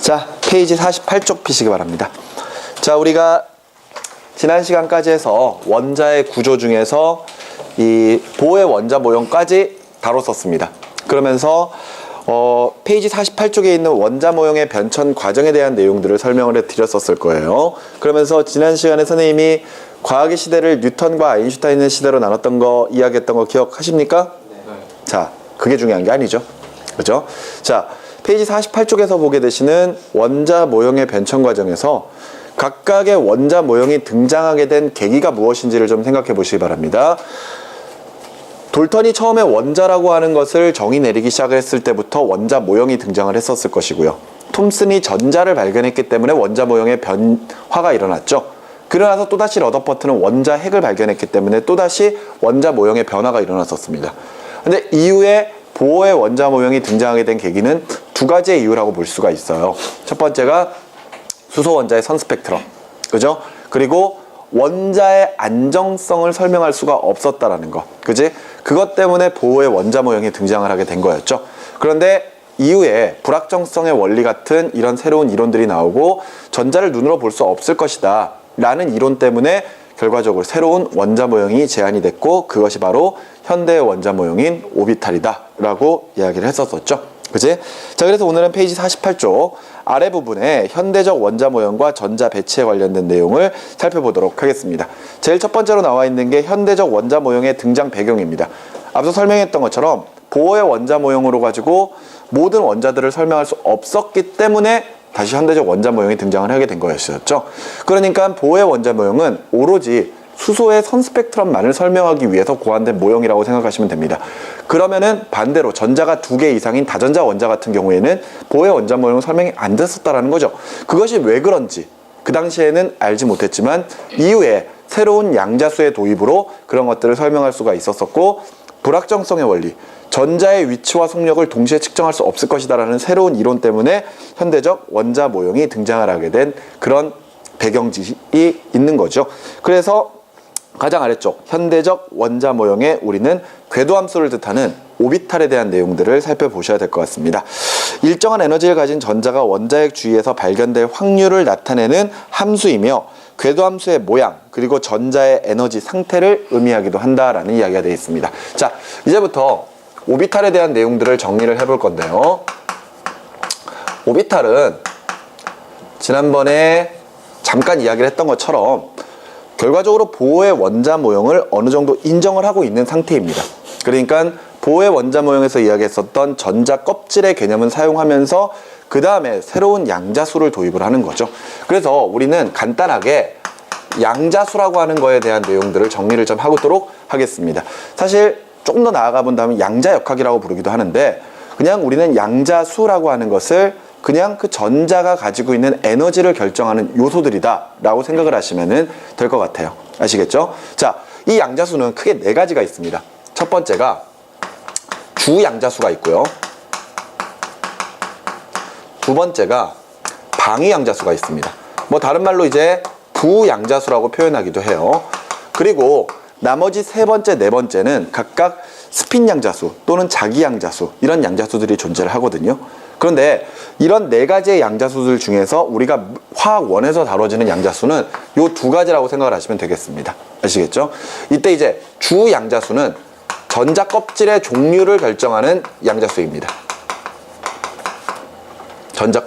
자, 페이지 48쪽 피시기 바랍니다. 자, 우리가 지난 시간까지 해서 원자의 구조 중에서 이 보호의 원자 모형까지 다뤘었습니다. 그러면서 페이지 48쪽에 있는 원자 모형의 변천 과정에 대한 내용들을 설명을 해드렸었을 거예요. 그러면서 지난 시간에 선생님이 과학의 시대를 뉴턴과 아인슈타인의 시대로 나눴던 거, 이야기했던 거 기억하십니까? 네. 자, 그게 중요한 게 아니죠. 그죠? 자, 페이지 48쪽에서 보게 되시는 원자 모형의 변천 과정에서 각각의 원자 모형이 등장하게 된 계기가 무엇인지를 좀 생각해 보시기 바랍니다. 돌턴이 처음에 원자라고 하는 것을 정의 내리기 시작했을 때부터 원자 모형이 등장을 했었을 것이고요. 톰슨이 전자를 발견했기 때문에 원자 모형의 변화가 일어났죠. 그러나서 또다시 러더퍼트는 원자 핵을 발견했기 때문에 또다시 원자 모형의 변화가 일어났었습니다. 근데 이후에 보어의 원자 모형이 등장하게 된 계기는 두 가지의 이유라고 볼 수가 있어요. 첫 번째가 수소 원자의 선 스펙트럼, 그죠? 그리고 원자의 안정성을 설명할 수가 없었다라는 거, 그지? 그것 때문에 보어의 원자 모형이 등장을 하게 된 거였죠. 그런데 이후에 불확정성의 원리 같은 이런 새로운 이론들이 나오고 전자를 눈으로 볼 수 없을 것이다 라는 이론 때문에 결과적으로 새로운 원자 모형이 제안이 됐고, 그것이 바로 현대의 원자 모형인 오비탈이다 라고 이야기를 했었었죠. 그지? 자, 그래서 오늘은 페이지 48쪽 아래 부분에 현대적 원자 모형과 전자 배치에 관련된 내용을 살펴보도록 하겠습니다. 제일 첫 번째로 나와 있는 게 현대적 원자 모형의 등장 배경입니다. 앞서 설명했던 것처럼 보어의 원자 모형으로 가지고 모든 원자들을 설명할 수 없었기 때문에 다시 현대적 원자 모형이 등장을 하게 된 거였었죠. 그러니까 보어의 원자 모형은 오로지 수소의 선 스펙트럼만을 설명하기 위해서 고안된 모형이라고 생각하시면 됩니다. 그러면은 반대로 전자가 2개 이상인 다전자 원자 같은 경우에는 보어의 원자 모형은 설명이 안 됐었다라는 거죠. 그것이 왜 그런지 그 당시에는 알지 못했지만 이후에 새로운 양자수의 도입으로 그런 것들을 설명할 수가 있었었고, 불확정성의 원리, 전자의 위치와 속력을 동시에 측정할 수 없을 것이다라는 새로운 이론 때문에 현대적 원자 모형이 등장을 하게 된 그런 배경지식이 있는 거죠. 그래서 가장 아래쪽 현대적 원자 모형에 우리는 궤도함수를 뜻하는 오비탈에 대한 내용들을 살펴보셔야 될 것 같습니다. 일정한 에너지를 가진 전자가 원자핵 주위에서 발견될 확률을 나타내는 함수이며 궤도함수의 모양 그리고 전자의 에너지 상태를 의미하기도 한다라는 이야기가 되어 있습니다. 자, 이제부터 오비탈에 대한 내용들을 정리를 해볼 건데요. 오비탈은 지난번에 잠깐 이야기를 했던 것처럼 결과적으로 보어의 원자 모형을 어느 정도 인정을 하고 있는 상태입니다. 그러니까 보어의 원자 모형에서 이야기했었던 전자 껍질의 개념은 사용하면서 그 다음에 새로운 양자수를 도입을 하는 거죠. 그래서 우리는 간단하게 양자수라고 하는 거에 대한 내용들을 정리를 좀 하도록 하겠습니다. 사실 조금 더 나아가 본다면 양자역학이라고 부르기도 하는데, 그냥 우리는 양자수라고 하는 것을 그냥 그 전자가 가지고 있는 에너지를 결정하는 요소들이다 라고 생각을 하시면 될 것 같아요. 아시겠죠? 자, 이 양자수는 크게 4가지가 있습니다. 첫 번째가 주양자수가 있고요. 두 번째가 방위양자수가 있습니다. 뭐 다른 말로 이제 부양자수라고 표현하기도 해요. 그리고 나머지 3번째, 4번째는 각각 스핀 양자수 또는 자기 양자수, 이런 양자수들이 존재를 하거든요. 그런데 이런 4가지의 양자수들 중에서 우리가 화학원에서 다뤄지는 양자수는 이 2가지라고 생각을 하시면 되겠습니다. 아시겠죠? 이때 이제 주 양자수는 전자 껍질의 종류를 결정하는 양자수입니다. 전자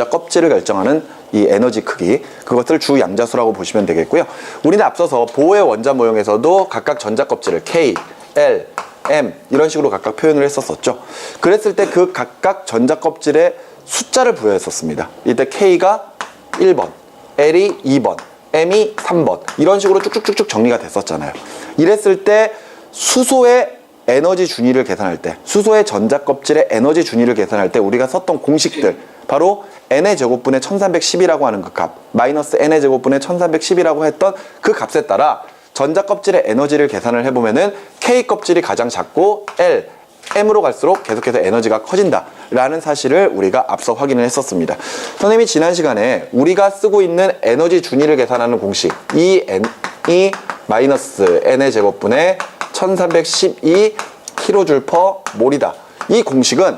껍질을 결정하는 이 에너지 크기, 그것을 주 양자수라고 보시면 되겠고요. 우리는 앞서서 보어의 원자 모형에서도 각각 전자 껍질을 K, L, M 이런 식으로 각각 표현을 했었었죠. 그랬을 때 그 각각 전자 껍질에 숫자를 부여했었습니다. 이때 K가 1번, L이 2번, M이 3번 이런 식으로 쭉쭉쭉쭉 정리가 됐었잖아요. 이랬을 때 수소의 에너지 준위를 계산할 때, 수소의 전자 껍질의 에너지 준위를 계산할 때 우리가 썼던 공식들, 바로 n의 제곱분의 1310이라고 하는 그 값, 마이너스 n의 제곱분의 1310이라고 했던 그 값에 따라 전자 껍질의 에너지를 계산을 해보면은 K 껍질이 가장 작고 L, M으로 갈수록 계속해서 에너지가 커진다 라는 사실을 우리가 앞서 확인을 했었습니다. 선생님이 지난 시간에 우리가 쓰고 있는 에너지 준위를 계산하는 공식, 이 N이 마이너스 N의 제곱분의 1312kJ/몰이다. 이 공식은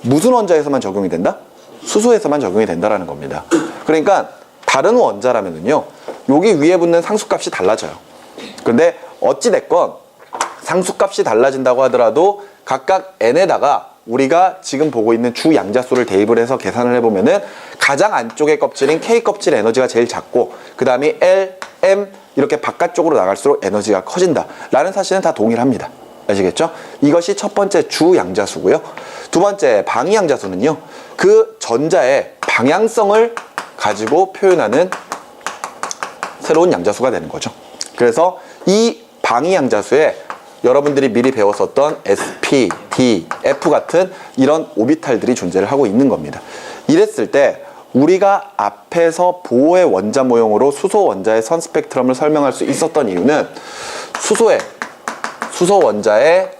무슨 원자에서만 적용이 된다? 수소에서만 적용이 된다는 겁니다. 그러니까 다른 원자라면은요, 여기 위에 붙는 상수값이 달라져요. 근데 어찌됐건 상수값이 달라진다고 하더라도 각각 n에다가 우리가 지금 보고 있는 주 양자수를 대입을 해서 계산을 해보면은 가장 안쪽의 껍질인 K 껍질 에너지가 제일 작고 그 다음에 L, M 이렇게 바깥쪽으로 나갈수록 에너지가 커진다 라는 사실은 다 동일합니다. 아시겠죠? 이것이 첫 번째 주 양자수고요. 두 번째 방위 양자수는요, 그 전자의 방향성을 가지고 표현하는 새로운 양자수가 되는 거죠. 그래서 이 방위 양자수에 여러분들이 미리 배웠었던 sp, d, f 같은 이런 오비탈들이 존재를 하고 있는 겁니다. 이랬을 때 우리가 앞에서 보호의 원자 모형으로 수소 원자의 선 스펙트럼을 설명할 수 있었던 이유는 수소 원자의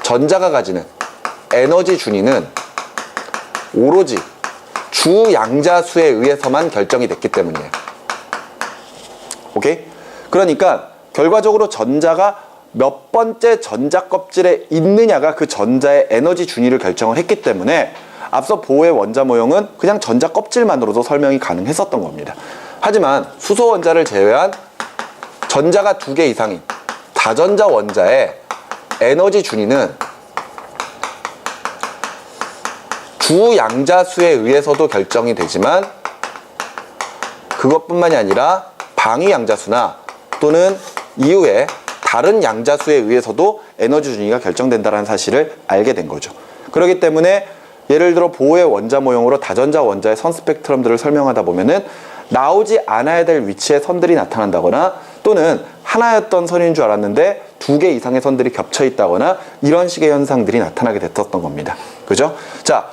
전자가 가지는 에너지 준위는 오로지 주 양자수에 의해서만 결정이 됐기 때문이에요. 오케이? 그러니까 결과적으로 전자가 몇 번째 전자 껍질에 있느냐가 그 전자의 에너지 준위를 결정을 했기 때문에 앞서 보호의 원자 모형은 그냥 전자 껍질만으로도 설명이 가능했었던 겁니다. 하지만 수소 원자를 제외한 전자가 2개 이상인 다전자 원자의 에너지 준위는 주 양자수에 의해서도 결정이 되지만 그것뿐만이 아니라 방위 양자수나 또는 이후에 다른 양자수에 의해서도 에너지 준위가 결정된다는 사실을 알게 된 거죠. 그렇기 때문에 예를 들어 보호의 원자 모형으로 다전자 원자의 선 스펙트럼들을 설명하다 보면은 나오지 않아야 될 위치에 선들이 나타난다거나 또는 하나였던 선인 줄 알았는데 2개 이상의 선들이 겹쳐 있다거나 이런 식의 현상들이 나타나게 됐었던 겁니다. 그죠? 자,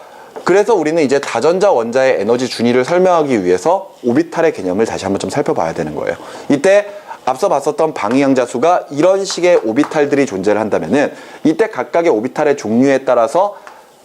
그래서 우리는 이제 다전자 원자의 에너지 준위를 설명하기 위해서 오비탈의 개념을 다시 한번 좀 살펴봐야 되는 거예요. 이때 앞서 봤었던 방위 양자수가 이런 식의 오비탈들이 존재를 한다면은 이때 각각의 오비탈의 종류에 따라서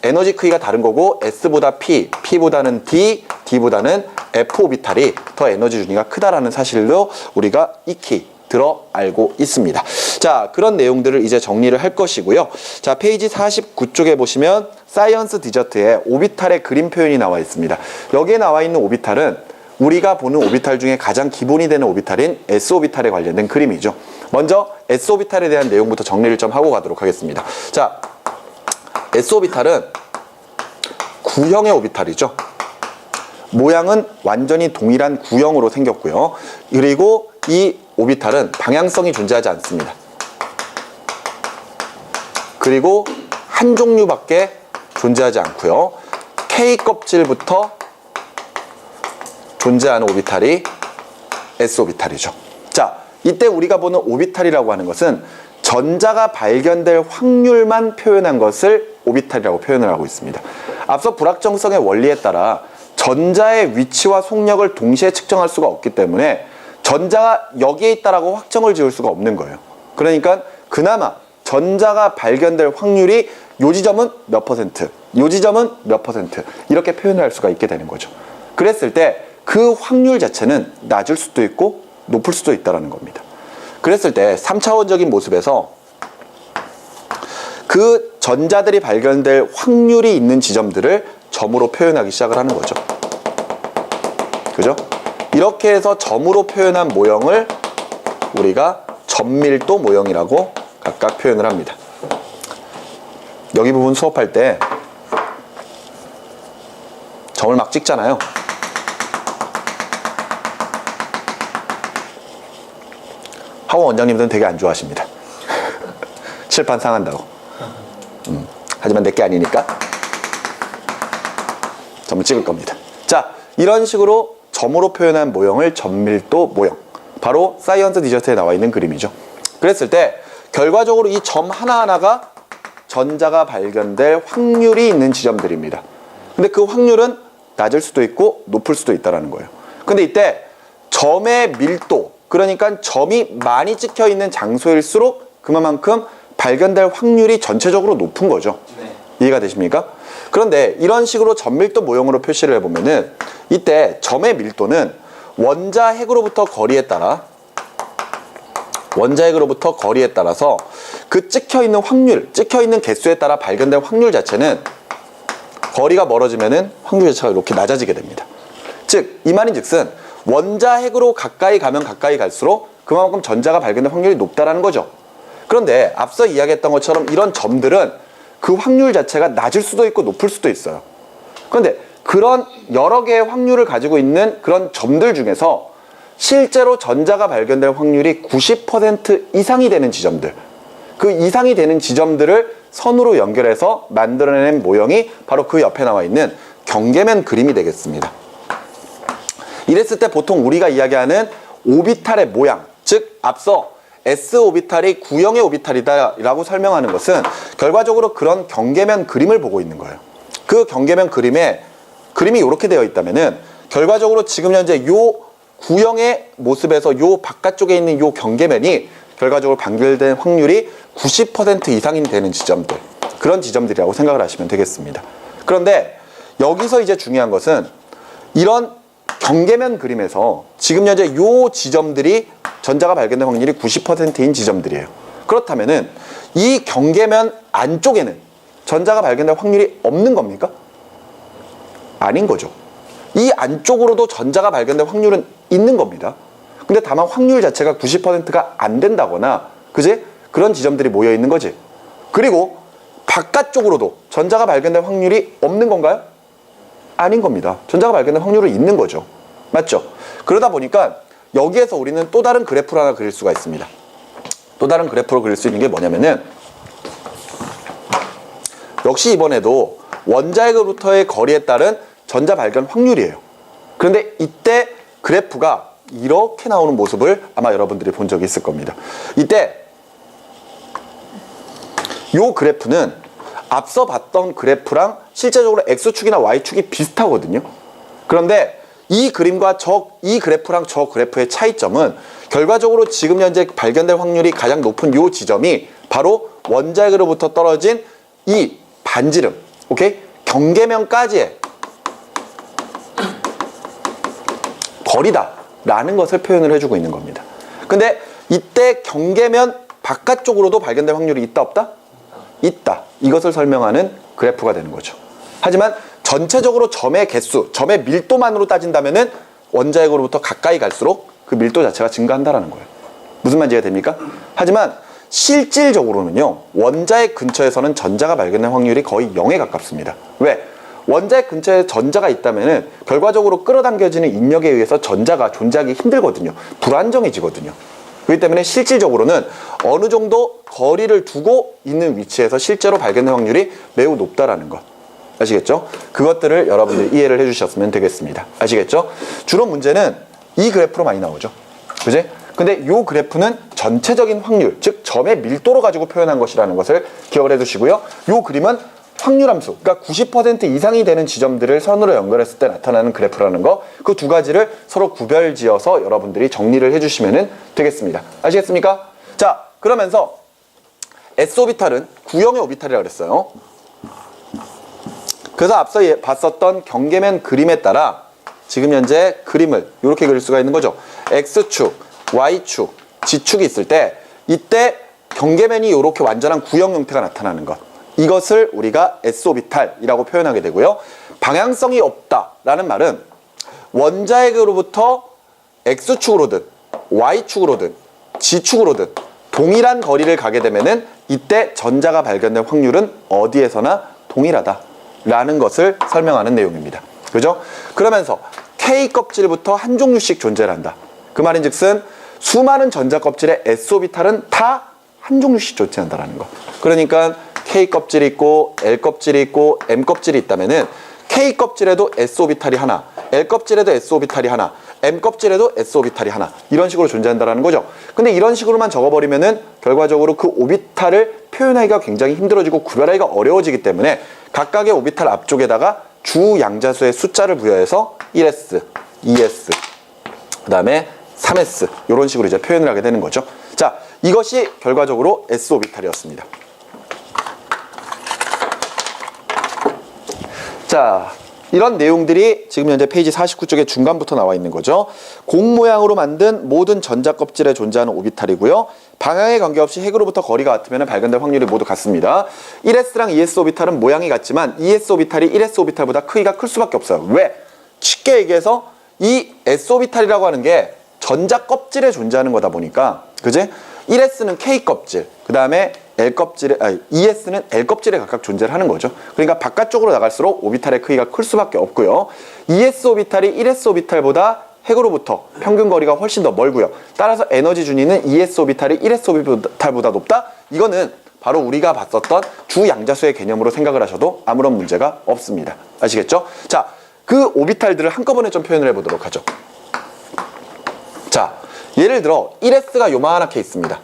에너지 크기가 다른 거고 S보다 P, P보다는 D, D보다는 F 오비탈이 더 에너지 준위가 크다라는 사실로 우리가 익히 들어 알고 있습니다. 자, 그런 내용들을 이제 정리를 할 것이고요. 자, 페이지 49쪽에 보시면 사이언스 디저트에 오비탈의 그림 표현이 나와 있습니다. 여기에 나와 있는 오비탈은 우리가 보는 오비탈 중에 가장 기본이 되는 오비탈인 S오비탈에 관련된 그림이죠. 먼저 S오비탈에 대한 내용부터 정리를 좀 하고 가도록 하겠습니다. 자, S오비탈은 구형의 오비탈이죠. 모양은 완전히 동일한 구형으로 생겼고요. 그리고 이 오비탈은 방향성이 존재하지 않습니다. 그리고 한 종류밖에 존재하지 않고요. K 껍질부터 존재하는 오비탈이 S오비탈이죠. 자, 이때 우리가 보는 오비탈이라고 하는 것은 전자가 발견될 확률만 표현한 것을 오비탈이라고 표현을 하고 있습니다. 앞서 불확정성의 원리에 따라 전자의 위치와 속력을 동시에 측정할 수가 없기 때문에 전자가 여기에 있다라고 확정을 지을 수가 없는 거예요. 그러니까 그나마 전자가 발견될 확률이 요 지점은 몇 퍼센트, 요 지점은 몇 퍼센트 이렇게 표현할 수가 있게 되는 거죠. 그랬을 때 그 확률 자체는 낮을 수도 있고 높을 수도 있다는 겁니다. 그랬을 때 3차원적인 모습에서 그 전자들이 발견될 확률이 있는 지점들을 점으로 표현하기 시작을 하는 거죠. 그죠? 이렇게 해서 점으로 표현한 모형을 우리가 점밀도 모형이라고 각각 표현을 합니다. 여기 부분 수업할 때 점을 막 찍잖아요. 학원 원장님들은 되게 안 좋아하십니다. 칠판 상한다고. 하지만 내게 아니니까 점을 찍을 겁니다. 자, 이런 식으로 점으로 표현한 모형을 점밀도 모형, 바로 사이언스 디저트에 나와 있는 그림이죠. 그랬을 때 결과적으로 이 점 하나하나가 전자가 발견될 확률이 있는 지점들입니다. 근데 그 확률은 낮을 수도 있고 높을 수도 있다는 거예요. 근데 이때 점의 밀도, 그러니까 점이 많이 찍혀 있는 장소일수록 그만큼 발견될 확률이 전체적으로 높은 거죠. 네. 이해가 되십니까? 그런데 이런 식으로 점밀도 모형으로 표시를 해보면은 이때 점의 밀도는 원자핵으로부터 거리에 따라서 그 찍혀 있는 확률, 찍혀 있는 개수에 따라 발견될 확률 자체는 거리가 멀어지면은 확률 자체가 이렇게 낮아지게 됩니다. 즉, 이 말인즉슨 원자 핵으로 가까이 가면 가까이 갈수록 그만큼 전자가 발견될 확률이 높다라는 거죠. 그런데 앞서 이야기했던 것처럼 이런 점들은 그 확률 자체가 낮을 수도 있고 높을 수도 있어요. 그런데 그런 여러 개의 확률을 가지고 있는 그런 점들 중에서 실제로 전자가 발견될 확률이 90% 이상이 되는 지점들, 그 이상이 되는 지점들을 선으로 연결해서 만들어낸 모형이 바로 그 옆에 나와 있는 경계면 그림이 되겠습니다. 이랬을 때 보통 우리가 이야기하는 오비탈의 모양, 즉 앞서 S오비탈이 구형의 오비탈이다 라고 설명하는 것은 결과적으로 그런 경계면 그림을 보고 있는 거예요. 그 경계면 그림이 이렇게 되어 있다면은 결과적으로 지금 현재 요 구형의 모습에서 요 바깥쪽에 있는 요 경계면이 결과적으로 방결된 확률이 90% 이상이 되는 지점들, 그런 지점들이라고 생각을 하시면 되겠습니다. 그런데 여기서 이제 중요한 것은 이런 경계면 그림에서 지금 현재 요 지점들이 전자가 발견된 확률이 90%인 지점들이에요. 그렇다면은 이 경계면 안쪽에는 전자가 발견될 확률이 없는 겁니까? 아닌 거죠. 이 안쪽으로도 전자가 발견될 확률은 있는 겁니다. 근데 다만 확률 자체가 90%가 안 된다거나, 그지? 그런 지점들이 모여 있는 거지. 그리고 바깥쪽으로도 전자가 발견될 확률이 없는 건가요? 아닌 겁니다. 전자가 발견될 확률은 있는 거죠. 맞죠? 그러다 보니까 여기에서 우리는 또 다른 그래프를 하나 그릴 수가 있습니다. 또 다른 그래프로 그릴 수 있는 게 뭐냐면은, 역시 이번에도 원자핵으로부터의 거리에 따른 전자 발견 확률이에요. 그런데 이때 그래프가 이렇게 나오는 모습을 아마 여러분들이 본 적이 있을 겁니다. 이때 이 그래프는 앞서 봤던 그래프랑 실제적으로 X축이나 Y축이 비슷하거든요. 그런데 이 그림과 이 그래프랑 저 그래프의 차이점은 결과적으로 지금 현재 발견될 확률이 가장 높은 이 지점이 바로 원자핵으로부터 떨어진 이 반지름, 오케이? 경계면까지의 거리다라는 것을 표현을 해주고 있는 겁니다. 근데 이때 경계면 바깥쪽으로도 발견될 확률이 있다 없다? 있다. 이것을 설명하는 그래프가 되는 거죠. 하지만 전체적으로 점의 개수, 점의 밀도만으로 따진다면은 원자핵으로부터 가까이 갈수록 그 밀도 자체가 증가한다라는 거예요. 무슨 말인지 이해가 됩니까? 하지만 실질적으로는요, 원자핵 근처에서는 전자가 발견될 확률이 거의 0에 가깝습니다. 왜? 원자핵 근처에 전자가 있다면은 결과적으로 끌어당겨지는 인력에 의해서 전자가 존재하기 힘들거든요. 불안정해지거든요. 그렇기 때문에 실질적으로는 어느 정도 거리를 두고 있는 위치에서 실제로 발견될 확률이 매우 높다라는 것. 아시겠죠? 그것들을 여러분들이 이해를 해주셨으면 되겠습니다. 아시겠죠? 주로 문제는 이 그래프로 많이 나오죠. 그지? 근데 이 그래프는 전체적인 확률, 즉 점의 밀도로 가지고 표현한 것이라는 것을 기억을 해두시고요. 이 그림은 확률함수, 그러니까 90% 이상이 되는 지점들을 선으로 연결했을 때 나타나는 그래프라는 거, 그 두 가지를 서로 구별지어서 여러분들이 정리를 해주시면 되겠습니다. 아시겠습니까? 자, 그러면서 S오비탈은 구형의 오비탈이라고 그랬어요. 그래서 앞서 봤었던 경계면 그림에 따라 지금 현재 그림을 이렇게 그릴 수가 있는 거죠. X축, Y축, G축이 있을 때 이때 경계면이 이렇게 완전한 구형 형태가 나타나는 것. 이것을 우리가 S오비탈이라고 표현하게 되고요. 방향성이 없다라는 말은 원자핵으로부터 X축으로든 Y축으로든 G축으로든 동일한 거리를 가게 되면은 이때 전자가 발견될 확률은 어디에서나 동일하다라는 것을 설명하는 내용입니다. 그죠? 그러면서 K 껍질부터 한 종류씩 존재를 한다. 그 말인즉슨 수많은 전자 껍질의 S오비탈은 다 한 종류씩 존재한다라는 거. 그러니까 K 껍질이 있고 L 껍질이 있고 M 껍질이 있다면은 K 껍질에도 S오비탈이 하나, L 껍질에도 S오비탈이 하나, M 껍질에도 S오비탈이 하나, 이런 식으로 존재한다라는 거죠. 근데 이런 식으로만 적어버리면은 결과적으로 그 오비탈을 표현하기가 굉장히 힘들어지고 구별하기가 어려워지기 때문에 각각의 오비탈 앞쪽에다가 주 양자수의 숫자를 부여해서 1s, 2s, 그 다음에 3s 이런 식으로 이제 표현을 하게 되는 거죠. 자, 이것이 결과적으로 S오비탈이었습니다. 자, 이런 내용들이 지금 현재 페이지 49쪽의 중간부터 나와 있는 거죠. 공 모양으로 만든 모든 전자 껍질에 존재하는 오비탈이고요. 방향에 관계없이 핵으로부터 거리가 같으면 발견될 확률이 모두 같습니다. 1s랑 2s 오비탈은 모양이 같지만 2s 오비탈이 1s 오비탈보다 크기가 클 수밖에 없어요. 왜? 쉽게 얘기해서 이 s 오비탈이라고 하는 게 전자 껍질에 존재하는 거다 보니까, 그지? 1s는 k 껍질, 그 다음에 L 껍질에, ES는 L 껍질에 각각 존재를 하는 거죠. 그러니까 바깥쪽으로 나갈수록 오비탈의 크기가 클 수밖에 없고요. ES 오비탈이 1s 오비탈보다 핵으로부터 평균 거리가 훨씬 더 멀고요. 따라서 에너지 준위는 ES 오비탈이 1s 오비탈보다 높다? 이거는 바로 우리가 봤었던 주양자수의 개념으로 생각을 하셔도 아무런 문제가 없습니다. 아시겠죠? 자, 그 오비탈들을 한꺼번에 좀 표현을 해보도록 하죠. 자, 예를 들어 1s가 요만하게 있습니다.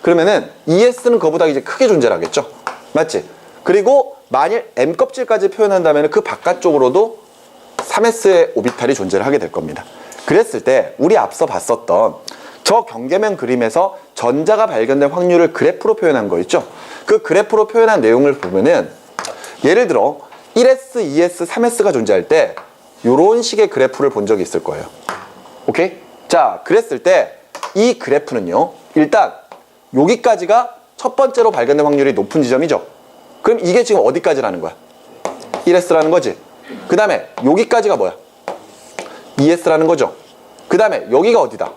그러면은 ES는 그거보다 이제 크게 존재를 하겠죠. 맞지? 그리고 만일 M 껍질까지 표현한다면 그 바깥쪽으로도 3s의 오비탈이 존재를 하게 될 겁니다. 그랬을 때 우리 앞서 봤었던 저 경계면 그림에서 전자가 발견된 확률을 그래프로 표현한 거 있죠? 그 그래프로 표현한 내용을 보면은 예를 들어 1s, 2s, 3s가 존재할 때 이런 식의 그래프를 본 적이 있을 거예요. 오케이? 자, 그랬을 때 이 그래프는요, 일단 여기까지가 첫 번째로 발견된 확률이 높은 지점이죠. 그럼 이게 지금 어디까지라는 거야? 1s라는 거지. 그 다음에 여기까지가 뭐야? 2s라는 거죠. 그 다음에 여기가 어디다?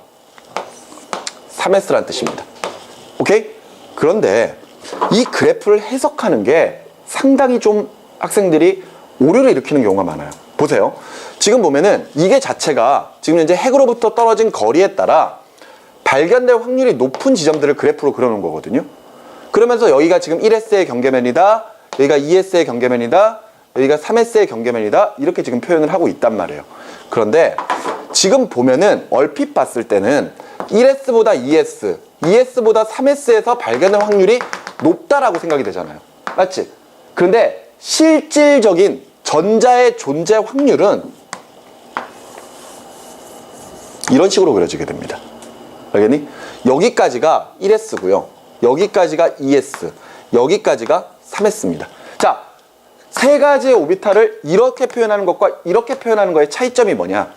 3s라는 뜻입니다. 오케이? 그런데 이 그래프를 해석하는 게 상당히 좀 학생들이 오류를 일으키는 경우가 많아요. 보세요. 지금 보면은 이게 자체가 지금 현재 핵으로부터 떨어진 거리에 따라 발견될 확률이 높은 지점들을 그래프로 그려놓은 거거든요. 그러면서 여기가 지금 1s의 경계면이다, 여기가 2s의 경계면이다, 여기가 3s의 경계면이다, 이렇게 지금 표현을 하고 있단 말이에요. 그런데 지금 보면은 얼핏 봤을 때는 1s보다 2s, 2s보다 3s에서 발견될 확률이 높다라고 생각이 되잖아요. 맞지? 그런데 실질적인 전자의 존재 확률은 이런 식으로 그려지게 됩니다. 알겠니? 여기까지가 1s고요. 여기까지가 2s, 여기까지가 3s입니다. 자, 세 가지의 오비탈을 이렇게 표현하는 것과 이렇게 표현하는 거의 차이점이 뭐냐?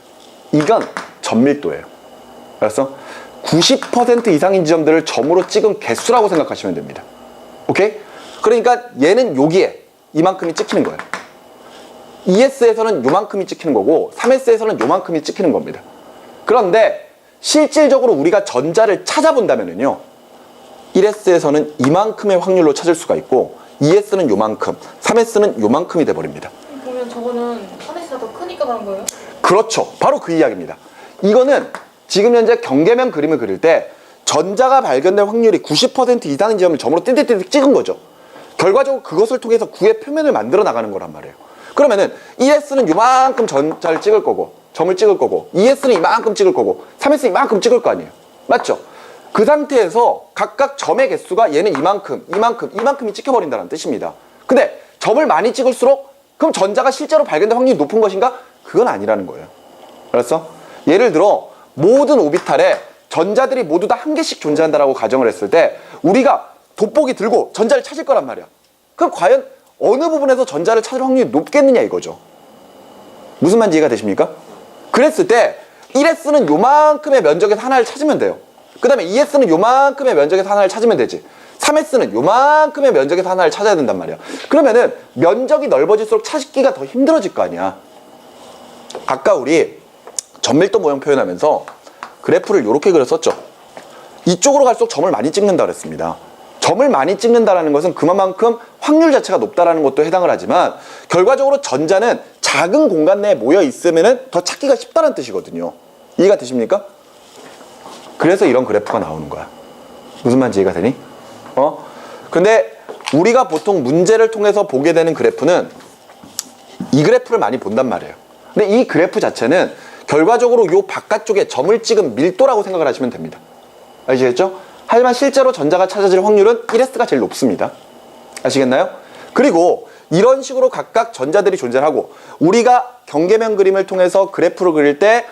이건 점밀도예요. 알았어? 90% 이상인 지점들을 점으로 찍은 개수라고 생각하시면 됩니다. 오케이? 그러니까 얘는 여기에 이만큼이 찍히는 거예요. 2s에서는 요만큼이 찍히는 거고 3s에서는 요만큼이 찍히는 겁니다. 그런데 실질적으로 우리가 전자를 찾아본다면요, 1s에서는 이만큼의 확률로 찾을 수가 있고 2s는 요만큼, 3s는 요만큼이 돼버립니다. 그러면 저거는 3s가 더 크니까 그런 거예요? 그렇죠. 바로 그 이야기입니다. 이거는 지금 현재 경계면 그림을 그릴 때 전자가 발견될 확률이 90% 이상인 지점을 점으로 띠띠띠 찍은 거죠. 결과적으로 그것을 통해서 구의 표면을 만들어 나가는 거란 말이에요. 그러면은 1s는 요만큼 전자를 찍을 거고, 점을 찍을 거고, 2s는 이만큼 찍을 거고, 3s는 이만큼 찍을 거 아니에요. 맞죠? 그 상태에서 각각 점의 개수가 얘는 이만큼, 이만큼, 이만큼이 찍혀버린다는 뜻입니다. 근데 점을 많이 찍을수록 그럼 전자가 실제로 발견될 확률이 높은 것인가? 그건 아니라는 거예요. 알았어? 예를 들어 모든 오비탈에 전자들이 모두 다 한 개씩 존재한다라고 가정을 했을 때 우리가 돋보기 들고 전자를 찾을 거란 말이야. 그럼 과연 어느 부분에서 전자를 찾을 확률이 높겠느냐 이거죠. 무슨 말인지 이해가 되십니까? 그랬을 때 1s는 요만큼의 면적에서 하나를 찾으면 돼요. 그 다음에 2s는 요만큼의 면적에서 하나를 찾으면 되지. 3s는 요만큼의 면적에서 하나를 찾아야 된단 말이야. 그러면은 면적이 넓어질수록 찾기가 더 힘들어질 거 아니야. 아까 우리 점밀도 모형 표현하면서 그래프를 이렇게 그렸었죠. 이쪽으로 갈수록 점을 많이 찍는다 그랬습니다. 점을 많이 찍는다는 것은 그만큼 확률 자체가 높다라는 것도 해당을 하지만 결과적으로 전자는 작은 공간 내에 모여 있으면 더 찾기가 쉽다는 뜻이거든요. 이해가 되십니까? 그래서 이런 그래프가 나오는 거야. 무슨 말인지 이해가 되니? 근데 우리가 보통 문제를 통해서 보게 되는 그래프는 이 그래프를 많이 본단 말이에요. 근데 이 그래프 자체는 결과적으로 요 바깥쪽에 점을 찍은 밀도라고 생각을 하시면 됩니다. 아시겠죠? 하지만 실제로 전자가 찾아질 확률은 1s가 제일 높습니다. 아시겠나요? 그리고 이런 식으로 각각 전자들이 존재하고 우리가 경계면 그림을 통해서 그래프를 그릴 때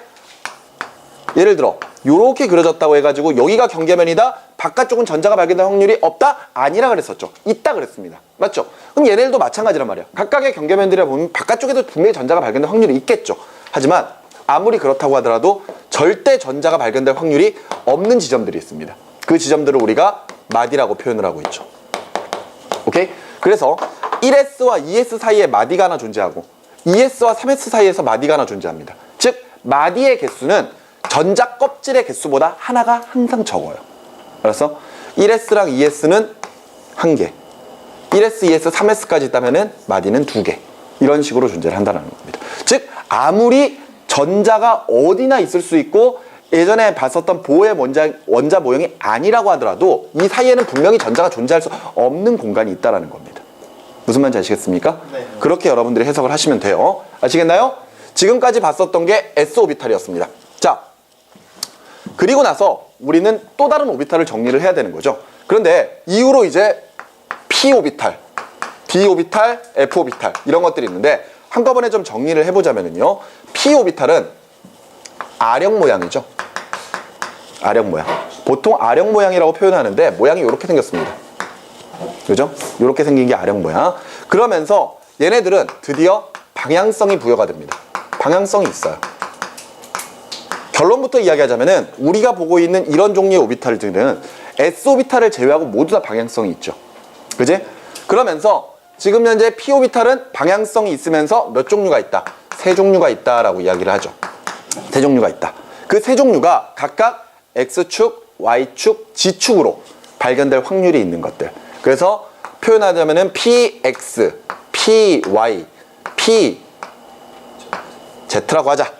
예를 들어 요렇게 그려졌다고 해가지고 여기가 경계면이다, 바깥쪽은 전자가 발견될 확률이 없다? 아니라 그랬었죠. 있다 그랬습니다. 맞죠? 그럼 얘네들도 마찬가지란 말이야. 각각의 경계면들이라 보면 바깥쪽에도 분명히 전자가 발견될 확률이 있겠죠. 하지만 아무리 그렇다고 하더라도 절대 전자가 발견될 확률이 없는 지점들이 있습니다. 그 지점들을 우리가 마디라고 표현을 하고 있죠. 오케이? 그래서 1s와 2s 사이에 마디가 하나 존재하고 2s와 3s 사이에서 마디가 하나 존재합니다. 즉 마디의 개수는 전자 껍질의 개수보다 하나가 항상 적어요. 그래서 1s랑 2s는 1개, 1s, 2s, 3s까지 있다면 마디는 2개, 이런 식으로 존재를 한다는 겁니다. 즉 아무리 전자가 어디나 있을 수 있고 예전에 봤었던 보의 원자 모형이 아니라고 하더라도 이 사이에는 분명히 전자가 존재할 수 없는 공간이 있다는 겁니다. 무슨 말인지 아시겠습니까? 네. 그렇게 여러분들이 해석을 하시면 돼요. 아시겠나요? 지금까지 봤었던 게 S 오비탈이었습니다. 자, 그리고 나서 우리는 또 다른 오비탈을 정리를 해야 되는 거죠. 그런데 이후로 이제 P 오비탈, D 오비탈, F 오비탈 이런 것들이 있는데 한꺼번에 좀 정리를 해보자면요. P 오비탈은 아령 모양이죠. 아령 모양. 보통 아령 모양이라고 표현하는데 모양이 이렇게 생겼습니다. 그죠? 이렇게 생긴 게 아령 모양. 그러면서 얘네들은 드디어 방향성이 부여가 됩니다. 방향성이 있어요. 결론부터 이야기하자면은 우리가 보고 있는 이런 종류의 오비탈들은 S 오비탈을 제외하고 모두 다 방향성이 있죠. 그지? 그러면서 지금 현재 P 오비탈은 방향성이 있으면서 몇 종류가 있다? 세 종류가 있다라고 이야기를 하죠. 세 종류가 있다. 그 세 종류가 각각 X축, Y축, G축으로 발견될 확률이 있는 것들. 그래서 표현하자면은 PX, PY, PZ라고 하자.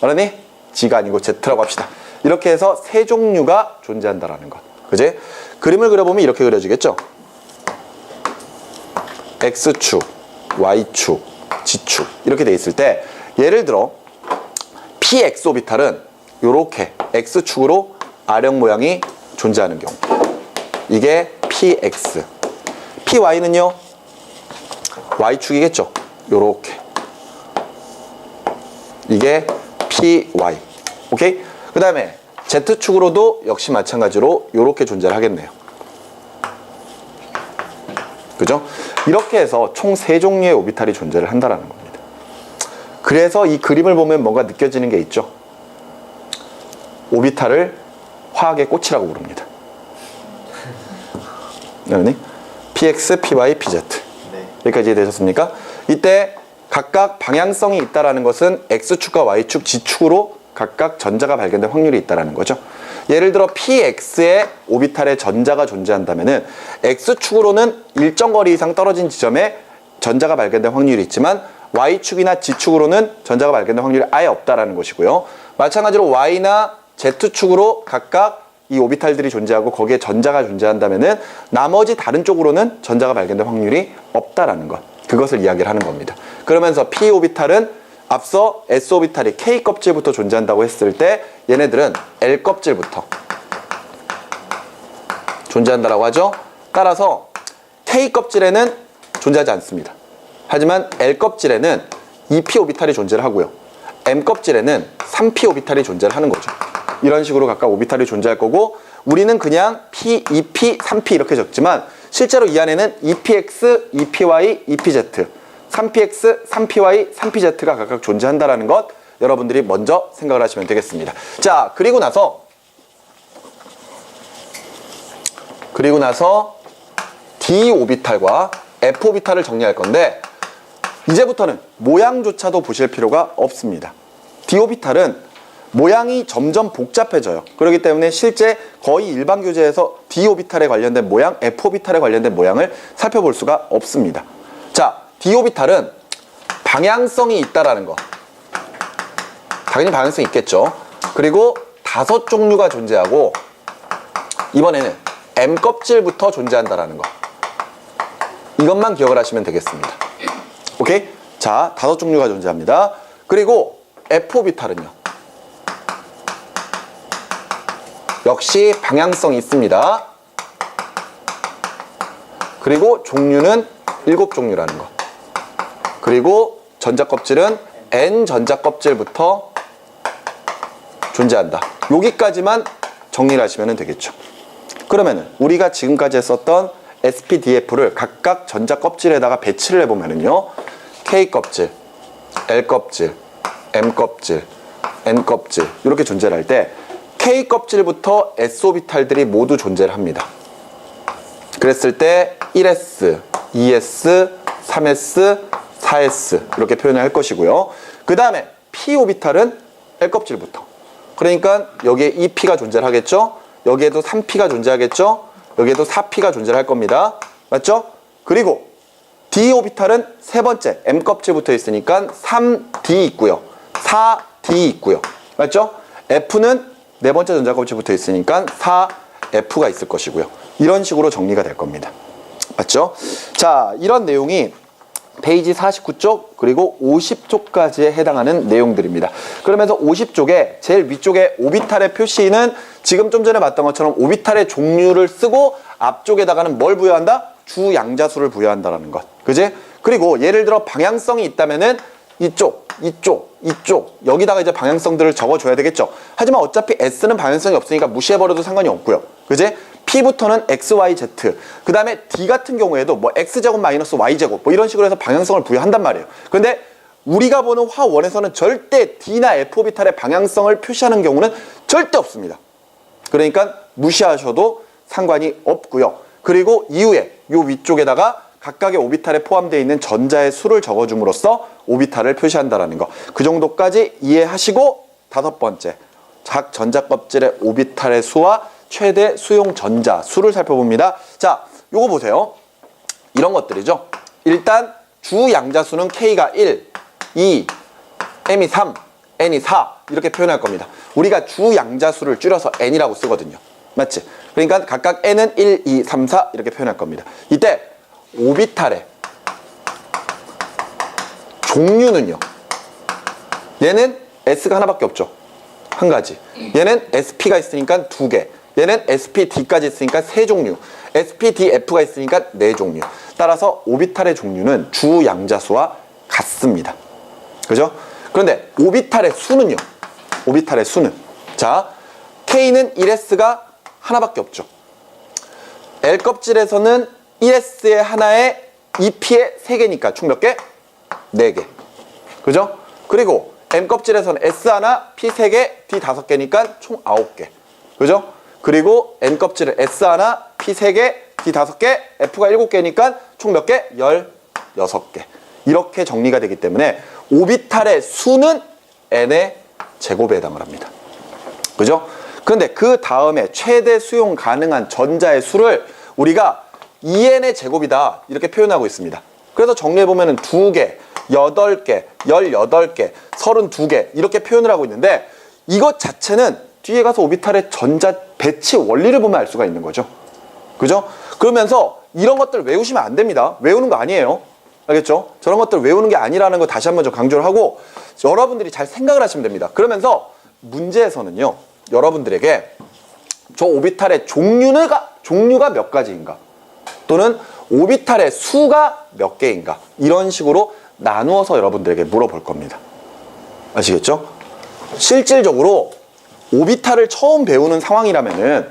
그러니? G가 아니고 Z라고 합시다. 이렇게 해서 세 종류가 존재한다라는 것. 그지? 그림을 그려보면 이렇게 그려지겠죠? X축, Y축, G축 이렇게 돼 있을 때 예를 들어 PX 오비탈은 이렇게 X축으로 아령 모양이 존재하는 경우, 이게 PX. PY는요 Y축이겠죠. 요렇게, 이게 PY. 오케이? 그 다음에 Z축으로도 역시 마찬가지로 요렇게 존재를 하겠네요. 그죠? 이렇게 해서 총 3종류의 오비탈이 존재를 한다는 겁니다. 그래서 이 그림을 보면 뭔가 느껴지는 게 있죠. 오비탈을 화학의 꽃이라고 부릅니다. 네. PX, PY, PZ. 네. 여기까지 이해되셨습니까? 이때 각각 방향성이 있다는 것은 X축과 Y축, G축으로 각각 전자가 발견될 확률이 있다는 거죠. 예를 들어 PX의 오비탈에 전자가 존재한다면 X축으로는 일정 거리 이상 떨어진 지점에 전자가 발견될 확률이 있지만 Y축이나 G축으로는 전자가 발견될 확률이 아예 없다는 것이고요. 마찬가지로 Y나 Z축으로 각각 이 오비탈들이 존재하고 거기에 전자가 존재한다면 나머지 다른 쪽으로는 전자가 발견될 확률이 없다는 것. 그것을 이야기를 하는 겁니다. 그러면서 P 오비탈은 앞서 S 오비탈이 K 껍질부터 존재한다고 했을 때 얘네들은 L 껍질부터 존재한다라고 하죠. 따라서 K 껍질에는 존재하지 않습니다. 하지만 L 껍질에는 2P 오비탈이 존재를 하고요. M 껍질에는 3P 오비탈이 존재를 하는 거죠. 이런 식으로 각각 오비탈이 존재할 거고 우리는 그냥 P, 2P, 3P 이렇게 적지만 실제로 이 안에는 2PX, 2PY, 2PZ 3PX, 3PY, 3PZ가 각각 존재한다는 것 여러분들이 먼저 생각을 하시면 되겠습니다. 자, 그리고 나서 D 오비탈과 F 오비탈을 정리할 건데 이제부터는 모양조차도 보실 필요가 없습니다. D 오비탈은 모양이 점점 복잡해져요. 그렇기 때문에 실제 거의 일반 교재에서 D 오비탈에 관련된 모양, F 오비탈에 관련된 모양을 살펴볼 수가 없습니다. 자, D 오비탈은 방향성이 있다라는 거. 당연히 방향성이 있겠죠. 그리고 5종류가 존재하고 이번에는 M 껍질부터 존재한다라는 거. 이것만 기억을 하시면 되겠습니다. 오케이? 자, 5종류가 존재합니다. 그리고 F 오비탈은요. 역시 방향성이 있습니다. 그리고 종류는 7종류라는 거. 그리고 전자 껍질은 N 전자 껍질부터 존재한다. 여기까지만 정리를 하시면 되겠죠. 그러면은 우리가 지금까지 했었던 SPDF를 각각 전자 껍질에다가 배치를 해보면은요, K 껍질, L 껍질, M 껍질, N 껍질 이렇게 존재를 할 때 K 껍질부터 S 오비탈들이 모두 존재를 합니다. 그랬을 때 1s, 2s, 3s, 4s 이렇게 표현을 할 것이고요. 그 다음에 P 오비탈은 L 껍질부터. 그러니까 여기에 2P가 존재를 하겠죠. 여기에도 3P가 존재하겠죠. 여기에도 4P가 존재를 할 겁니다. 맞죠? 그리고 D 오비탈은 세 번째 M 껍질부터 있으니까 3D 있고요. 4D 있고요. 맞죠? F는 네 번째 전자 껍질부터 있으니까 4F가 있을 것이고요. 이런 식으로 정리가 될 겁니다. 맞죠? 자, 이런 내용이 페이지 49쪽 그리고 50쪽까지에 해당하는 내용들입니다. 그러면서 50쪽에 제일 위쪽에 오비탈의 표시는 지금 좀 전에 봤던 것처럼 오비탈의 종류를 쓰고 앞쪽에다가는 뭘 부여한다? 주양자수를 부여한다라는 것. 그지? 그리고 예를 들어 방향성이 있다면은 이쪽, 이쪽, 이쪽 여기다가 이제 방향성들을 적어줘야 되겠죠. 하지만 어차피 S는 방향성이 없으니까 무시해버려도 상관이 없고요. 그지? P부터는 X, Y, Z. 그 다음에 D 같은 경우에도 뭐 X제곱 마이너스 Y제곱 뭐 이런 식으로 해서 방향성을 부여한단 말이에요. 그런데 우리가 보는 화1에서는 절대 D나 F 오비탈의 방향성을 표시하는 경우는 절대 없습니다. 그러니까 무시하셔도 상관이 없고요. 그리고 이후에 요 위쪽에다가 각각의 오비탈에 포함되어 있는 전자의 수를 적어줌으로써 오비탈을 표시한다라는 거. 그 정도까지 이해하시고 다섯 번째, 각 전자 껍질의 오비탈의 수와 최대 수용 전자 수를 살펴봅니다. 자, 요거 보세요. 이런 것들이죠. 일단 주 양자수는 K가 1, 2, M이 3, N이 4 이렇게 표현할 겁니다. 우리가 주 양자수를 줄여서 N이라고 쓰거든요. 맞지? 그러니까 각각 N은 1, 2, 3, 4 이렇게 표현할 겁니다. 이때 오비탈의 종류는요. 얘는 S가 하나밖에 없죠. 한 가지. 얘는 SP가 있으니까 두 개. 얘는 SPD까지 있으니까 세 종류. SPDF가 있으니까 네 종류. 따라서 오비탈의 종류는 주 양자수와 같습니다. 그죠? 그런데 오비탈의 수는요. 오비탈의 수는. 자, K는 1S가 하나밖에 없죠. L 껍질에서는 1S의 하나에 2P의 3개니까 총 몇 개? 4개. 그죠? 그리고 M 껍질에서는 S 하나, P 3개, D 5개니까 총 9개. 그죠? 그리고 N 껍질은 S 하나, P 3개, D 5개, F가 7개니까 총 몇 개? 16개. 이렇게 정리가 되기 때문에 오비탈의 수는 N의 제곱에 해당을 합니다. 그죠? 그런데 그 다음에 최대 수용 가능한 전자의 수를 우리가 2N의 제곱이다 이렇게 표현하고 있습니다. 그래서 정리해보면 2개, 8개, 18개, 32개 이렇게 표현을 하고 있는데 이것 자체는 뒤에 가서 오비탈의 전자 배치 원리를 보면 알 수가 있는 거죠. 그죠? 그러면서 이런 것들 외우시면 안 됩니다. 외우는 거 아니에요. 알겠죠? 저런 것들 외우는 게 아니라는 거 다시 한번 좀 강조를 하고 여러분들이 잘 생각을 하시면 됩니다. 그러면서 문제에서는요. 여러분들에게 저 오비탈의 종류가 몇 가지인가 또는 오비탈의 수가 몇 개인가 이런 식으로 나누어서 여러분들에게 물어볼 겁니다. 아시겠죠? 실질적으로 오비탈을 처음 배우는 상황이라면은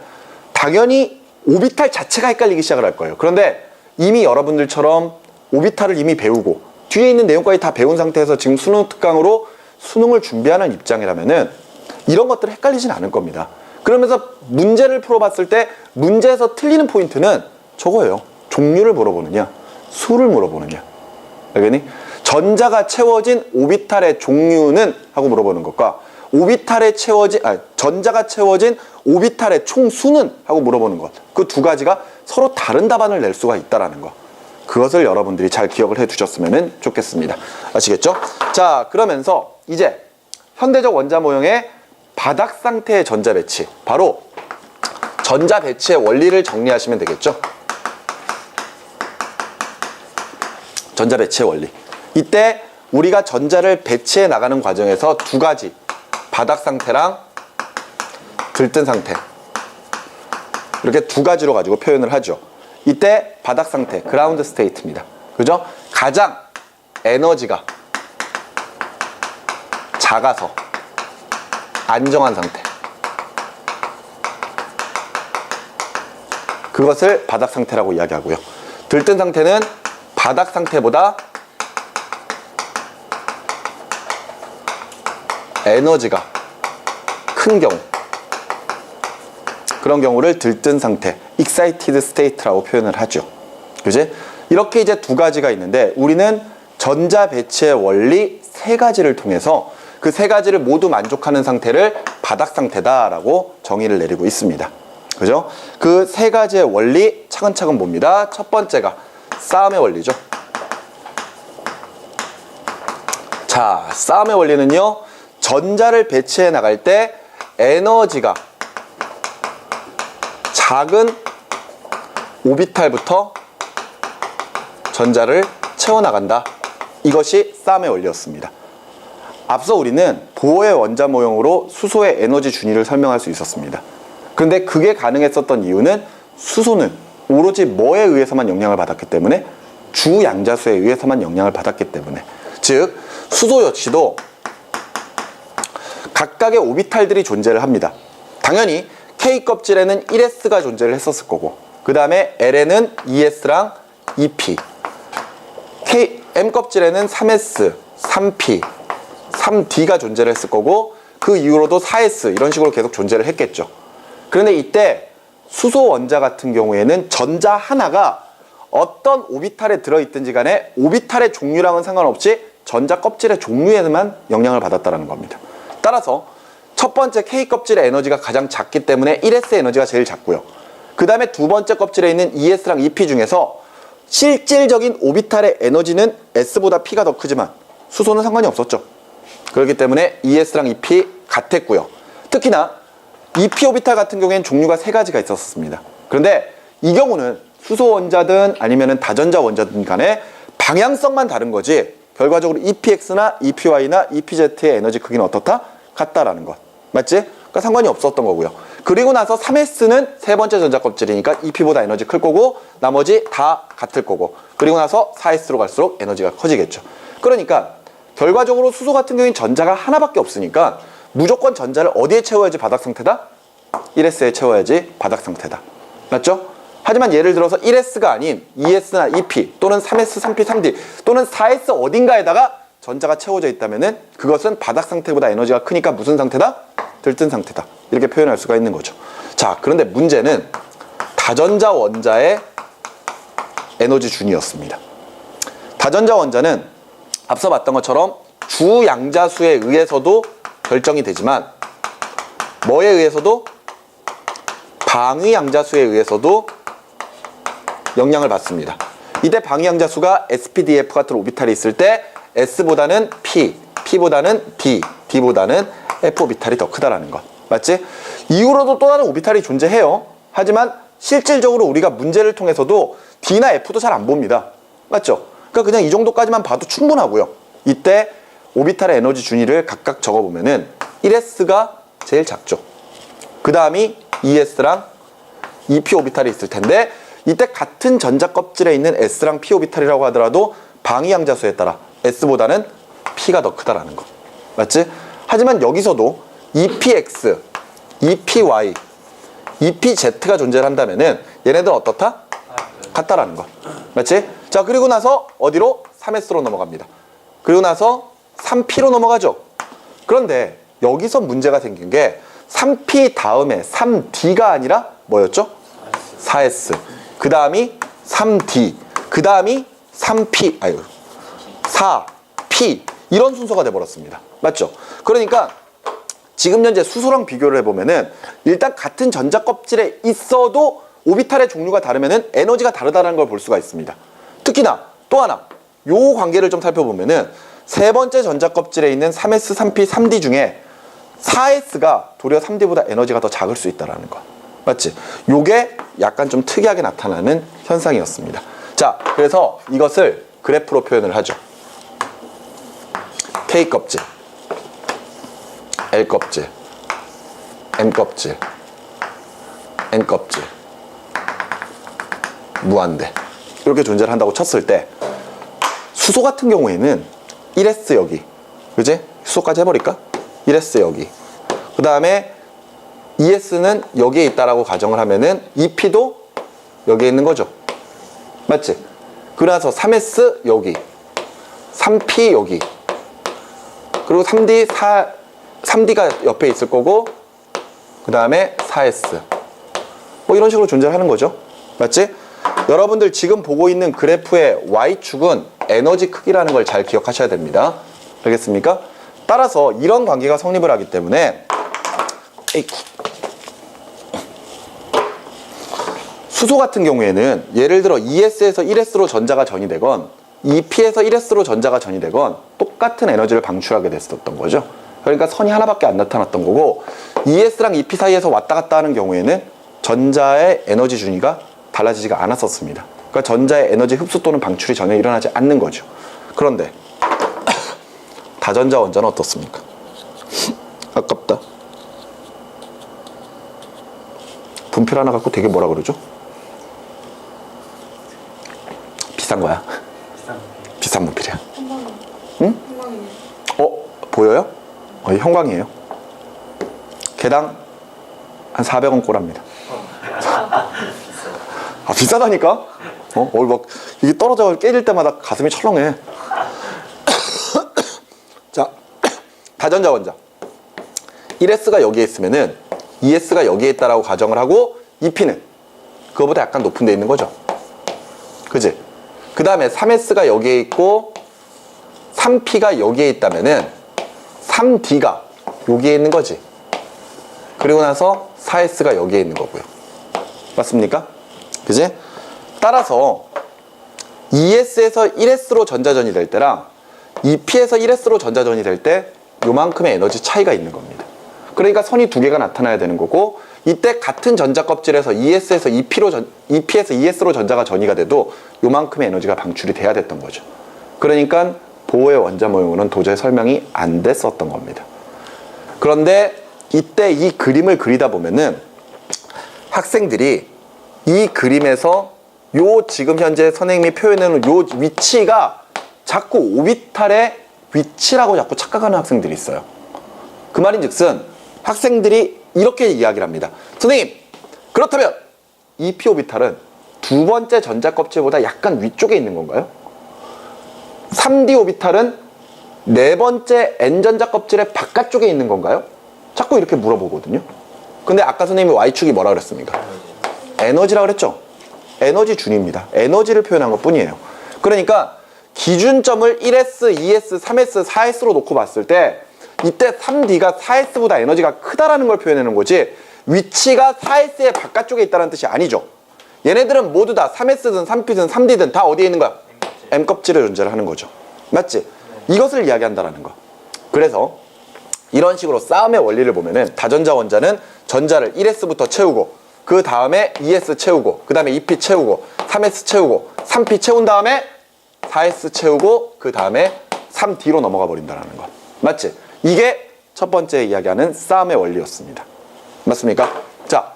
당연히 오비탈 자체가 헷갈리기 시작을 할 거예요. 그런데 이미 여러분들처럼 오비탈을 이미 배우고 뒤에 있는 내용까지 다 배운 상태에서 지금 수능 특강으로 수능을 준비하는 입장이라면은 이런 것들을 헷갈리진 않을 겁니다. 그러면서 문제를 풀어봤을 때 문제에서 틀리는 포인트는 저거예요. 종류를 물어보느냐, 수를 물어보느냐. 알겠니? 전자가 채워진 오비탈의 종류는 하고 물어보는 것과 전자가 채워진 오비탈의 총수는 하고 물어보는 것. 그 두 가지가 서로 다른 답안을 낼 수가 있다는 거. 그것을 여러분들이 잘 기억을 해 두셨으면 좋겠습니다. 아시겠죠? 자, 그러면서 이제 현대적 원자 모형의 바닥 상태의 전자 배치, 바로 전자 배치의 원리를 정리하시면 되겠죠? 전자 배치의 원리. 이때 우리가 전자를 배치해 나가는 과정에서 두 가지, 바닥 상태랑 들뜬 상태, 이렇게 두 가지로 가지고 표현을 하죠. 이때 바닥 상태, 그라운드 스테이트입니다. 그죠? 가장 에너지가 작아서 안정한 상태. 그것을 바닥 상태라고 이야기하고요. 들뜬 상태는 바닥 상태보다 에너지가 큰 경우, 그런 경우를 들뜬 상태, excited state라고 표현을 하죠. 그지? 이렇게 이제 두 가지가 있는데 우리는 전자 배치의 원리 세 가지를 통해서 그 세 가지를 모두 만족하는 상태를 바닥 상태다라고 정의를 내리고 있습니다. 그죠? 그 세 가지의 원리 차근차근 봅니다. 첫 번째가 싸움의 원리죠. 자, 싸움의 원리는요, 전자를 배치해 나갈 때 에너지가 작은 오비탈부터 전자를 채워나간다. 이것이 싸움의 원리였습니다. 앞서 우리는 보호의 원자 모형으로 수소의 에너지 준위를 설명할 수 있었습니다. 그런데 그게 가능했었던 이유는 수소는 오로지 뭐에 의해서만 영향을 받았기 때문에 주양자수에 의해서만 영향을 받았기 때문에, 즉 수소 역시도 각각의 오비탈들이 존재를 합니다. 당연히 K 껍질에는 1s가 존재를 했었을 거고, 그 다음에 L에는 2s랑 2p, M 껍질에는 3s, 3p, 3d가 존재를 했을 거고, 그 이후로도 4s 이런 식으로 계속 존재를 했겠죠. 그런데 이때 수소 원자 같은 경우에는 전자 하나가 어떤 오비탈에 들어있든지 간에 오비탈의 종류랑은 상관없이 전자 껍질의 종류에만 영향을 받았다는 겁니다. 따라서 첫 번째 K 껍질의 에너지가 가장 작기 때문에 1s의 에너지가 제일 작고요. 그 다음에 두 번째 껍질에 있는 2s랑 2p 중에서 실질적인 오비탈의 에너지는 s보다 p가 더 크지만 수소는 상관이 없었죠. 그렇기 때문에 2s랑 2p 같았고요. 특히나 2p 오비탈 같은 경우에는 종류가 세 가지가 있었습니다. 그런데 이 경우는 수소 원자든 아니면 다전자 원자든 간에 방향성만 다른 거지 결과적으로 EPX나 EPY나 EPZ의 에너지 크기는 어떻다? 같다라는 것. 맞지? 그러니까 상관이 없었던 거고요. 그리고 나서 3s는 세 번째 전자 껍질이니까 EP보다 에너지 클 거고 나머지 다 같을 거고, 그리고 나서 4s로 갈수록 에너지가 커지겠죠. 그러니까 결과적으로 수소 같은 경우에는 전자가 하나밖에 없으니까 무조건 전자를 어디에 채워야지 바닥 상태다? 1s에 채워야지 바닥 상태다. 맞죠? 하지만 예를 들어서 1s가 아닌 2s나 2p 또는 3s, 3p, 3d 또는 4s 어딘가에다가 전자가 채워져 있다면은 그것은 바닥 상태보다 에너지가 크니까 무슨 상태다? 들뜬 상태다. 이렇게 표현할 수가 있는 거죠. 자, 그런데 문제는 다전자 원자의 에너지 준위였습니다. 다전자 원자는 앞서 봤던 것처럼 주양자수에 의해서도 결정이 되지만 뭐에 의해서도? 방위양자수에 의해서도 영향을 받습니다. 이때 방위양자수가 SPDF 같은 오비탈이 있을 때 S보다는 P, P보다는 D, D보다는 F 오비탈이 더 크다라는 것. 맞지? 이후로도 또 다른 오비탈이 존재해요. 하지만 실질적으로 우리가 문제를 통해서도 D나 F도 잘 안 봅니다. 맞죠? 그러니까 그냥 이 정도까지만 봐도 충분하고요. 이때 오비탈의 에너지 준위를 각각 적어보면은 1s가 제일 작죠. 그 다음이 2s랑 2p 오비탈이 있을 텐데 이때 같은 전자 껍질에 있는 s랑 p 오비탈이라고 하더라도 방위양자수에 따라 s보다는 p가 더 크다라는 거. 맞지? 하지만 여기서도 2px, 2py, 2pz가 존재를 한다면은 얘네들은 어떻다? 같다라는 거. 맞지? 자, 그리고 나서 어디로? 3s로 넘어갑니다. 그리고 나서 3p로 넘어가죠. 그런데 여기서 문제가 생긴 게 3p 다음에 3d가 아니라 뭐였죠? 4s. 그 다음이 3d. 그 다음이 3p. 4p. 이런 순서가 돼버렸습니다. 맞죠? 그러니까 지금 현재 수소랑 비교를 해보면은 일단 같은 전자 껍질에 있어도 오비탈의 종류가 다르면은 에너지가 다르다는 걸 볼 수가 있습니다. 특히나 또 하나, 요 관계를 좀 살펴보면은 세 번째 전자 껍질에 있는 3s, 3p, 3d 중에 4s가 도리어 3d보다 에너지가 더 작을 수 있다는 거. 맞지? 요게 약간 좀 특이하게 나타나는 현상이었습니다. 자, 그래서 이것을 그래프로 표현을 하죠. K 껍질, L 껍질, M 껍질, N 껍질, 무한대. 이렇게 존재를 한다고 쳤을 때 수소 같은 경우에는 1s 여기, 그지? 수소까지 해버릴까? 1s 여기. 그 다음에 2s는 여기에 있다라고 가정을 하면은 2p도 여기에 있는 거죠. 맞지? 그래서 3s 여기, 3p 여기, 그리고 3d가 옆에 있을 거고, 그 다음에 4s. 뭐 이런 식으로 존재하는 거죠. 맞지? 여러분들 지금 보고 있는 그래프의 y축은 에너지 크기라는 걸 잘 기억하셔야 됩니다. 알겠습니까? 따라서 이런 관계가 성립을 하기 때문에 수소 같은 경우에는 예를 들어 2s에서 1s로 전자가 전이 되건 2p에서 1s로 전자가 전이 되건 똑같은 에너지를 방출하게 됐었던 거죠. 그러니까 선이 하나밖에 안 나타났던 거고, 2s랑 2p 사이에서 왔다 갔다 하는 경우에는 전자의 에너지 준위가 달라지지가 않았었습니다. 그러니까 전자의 에너지 흡수 또는 방출이 전혀 일어나지 않는 거죠. 그런데 다전자 원자는 어떻습니까? 아깝다. 분필 하나 갖고 되게 뭐라 그러죠? 비싼 거야. 비싼 분필이야. 형광이. 응? 형광이네. 보여요? 형광이에요. 개당 한 400원 꼴합니다. 아, 비싸다니까? 막 이게 떨어져 깨질 때마다 가슴이 철렁해. 자, 다전자 원자. 1s가 여기에 있으면은 2s가 여기에 있다라고 가정을 하고, 2p는 그거보다 약간 높은 데 있는 거죠. 그지? 그 다음에 3s가 여기에 있고 3p가 여기에 있다면은 3d가 여기에 있는 거지. 그리고 나서 4s가 여기에 있는 거고요. 맞습니까? 그지? 따라서 2s에서 1s로 전자전이 될 때랑 2p에서 1s로 전자전이 될 때 요만큼의 에너지 차이가 있는 겁니다. 그러니까 선이 두 개가 나타나야 되는 거고, 이때 같은 전자 껍질에서 2s에서 2p에서 2s로 전자가 전이가 돼도 요만큼의 에너지가 방출이 돼야 됐던 거죠. 그러니까 보호의 원자 모형으로는 도저히 설명이 안 됐었던 겁니다. 그런데 이때 이 그림을 그리다 보면은 학생들이 이 그림에서 요 지금 현재 선생님이 표현해놓은 요 위치가 자꾸 오비탈의 위치라고 자꾸 착각하는 학생들이 있어요. 그 말인즉슨 학생들이 이렇게 이야기를 합니다. 선생님, 그렇다면 이 p 오비탈은 두 번째 전자 껍질보다 약간 위쪽에 있는 건가요? 3d 오비탈은 네 번째 n전자 껍질의 바깥쪽에 있는 건가요? 자꾸 이렇게 물어보거든요. 근데 아까 선생님이 y축이 뭐라 그랬습니까? 에너지라고 그랬죠? 에너지 준입니다. 에너지를 표현한 것 뿐이에요. 그러니까 기준점을 1s, 2s, 3s, 4s로 놓고 봤을 때 이때 3d가 4s보다 에너지가 크다라는 걸 표현하는 거지, 위치가 4s의 바깥쪽에 있다는 뜻이 아니죠. 얘네들은 모두 다 3s든 3p든 3d든 다 어디에 있는 거야? M껍질에 존재를 하는 거죠. 맞지? 이것을 이야기한다는 거. 그래서 이런 식으로 싸움의 원리를 보면은 다전자 원자는 전자를 1s부터 채우고, 그 다음에 2s 채우고, 그 다음에 2p 채우고, 3s 채우고, 3p 채운 다음에 4s 채우고, 그 다음에 3d로 넘어가 버린다는 거. 맞지? 이게 첫 번째 이야기하는 싸움의 원리였습니다. 맞습니까? 자,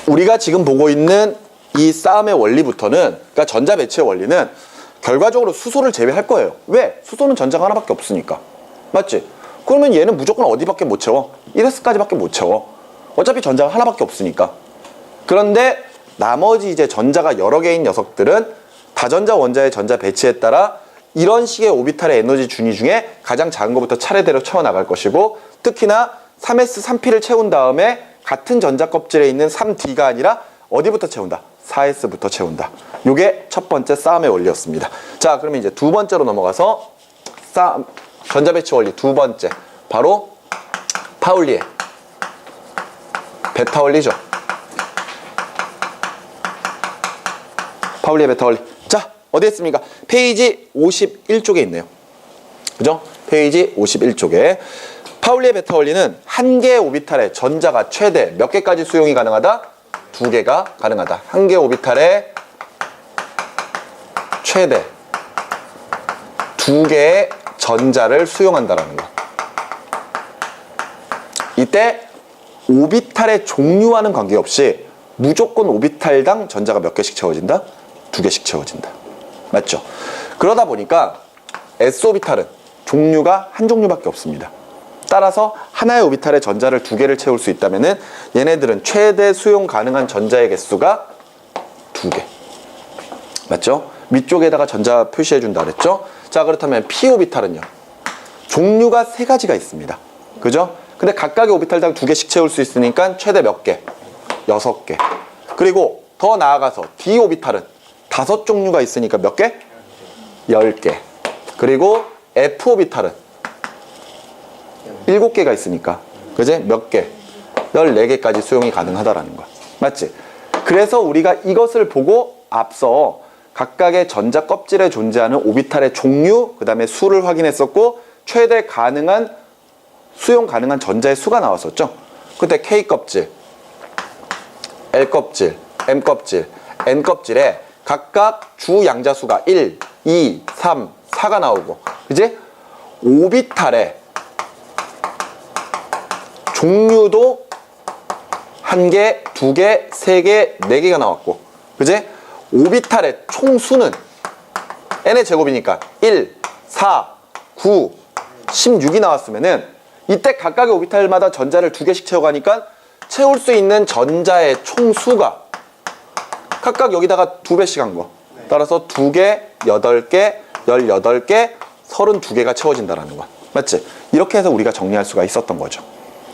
우리가 지금 보고 있는 이 싸움의 원리부터는, 그러니까 전자 배치의 원리는 결과적으로 수소를 제외할 거예요. 왜? 수소는 전자가 하나밖에 없으니까. 맞지? 그러면 얘는 무조건 어디밖에 못 채워? 1s까지밖에 못 채워. 어차피 전자가 하나밖에 없으니까. 그런데 나머지 이제 전자가 여러 개인 녀석들은 다전자 원자의 전자 배치에 따라 이런 식의 오비탈의 에너지 준위 중에 가장 작은 것부터 차례대로 채워나갈 것이고, 특히나 3s, 3p를 채운 다음에 같은 전자 껍질에 있는 3d가 아니라 어디부터 채운다? 4s부터 채운다. 요게 첫 번째 싸움의 원리였습니다. 자, 그러면 이제 두 번째로 넘어가서 전자 배치 원리 두 번째, 바로 파울리의 베타 원리죠. 파울리의 베타 원리. 자, 어디 있습니까? 페이지 51쪽에 있네요. 그죠? 페이지 51쪽에 파울리의 베타 원리는 한 개의 오비탈에 전자가 최대 몇 개까지 수용이 가능하다? 두 개가 가능하다. 한 개의 오비탈에 최대 두 개의 전자를 수용한다라는 거. 이때 오비탈의 종류와는 관계없이 무조건 오비탈당 전자가 몇 개씩 채워진다? 두 개씩 채워진다. 맞죠? 그러다 보니까 S오비탈은 종류가 한 종류밖에 없습니다. 따라서 하나의 오비탈에 전자를 2개를 채울 수 있다면은 얘네들은 최대 수용 가능한 전자의 개수가 2개. 맞죠? 위쪽에다가 전자 표시해 준다 그랬죠? 자, 그렇다면 p 오비탈은요. 종류가 3가지가 있습니다. 그죠? 근데 각각의 오비탈당 2개씩 채울 수 있으니까 최대 몇 개? 6개. 그리고 더 나아가서 d 오비탈은 5종류가 있으니까 몇 개? 10개. 그리고 f 오비탈은 7개가 있으니까 그지? 몇 개? 14개까지 수용이 가능하다라는 거야. 맞지? 그래서 우리가 이것을 보고 앞서 각각의 전자 껍질에 존재하는 오비탈의 종류, 그 다음에 수를 확인했었고 최대 가능한 수용 가능한 전자의 수가 나왔었죠. 그때 K 껍질, L 껍질, M 껍질, N 껍질에 각각 주 양자수가 1, 2, 3, 4가 나오고, 그지? 오비탈에 종류도 1개, 2개, 3개, 4개가 나왔고, 그지? 오비탈의 총수는 n의 제곱이니까 1, 4, 9, 16이 나왔으면은 이때 각각의 오비탈마다 전자를 2개씩 채워가니까 채울 수 있는 전자의 총수가 각각 여기다가 2배씩 한 거. 따라서 2개, 8개, 18개, 32개가 채워진다라는 거야. 맞지? 이렇게 해서 우리가 정리할 수가 있었던 거죠.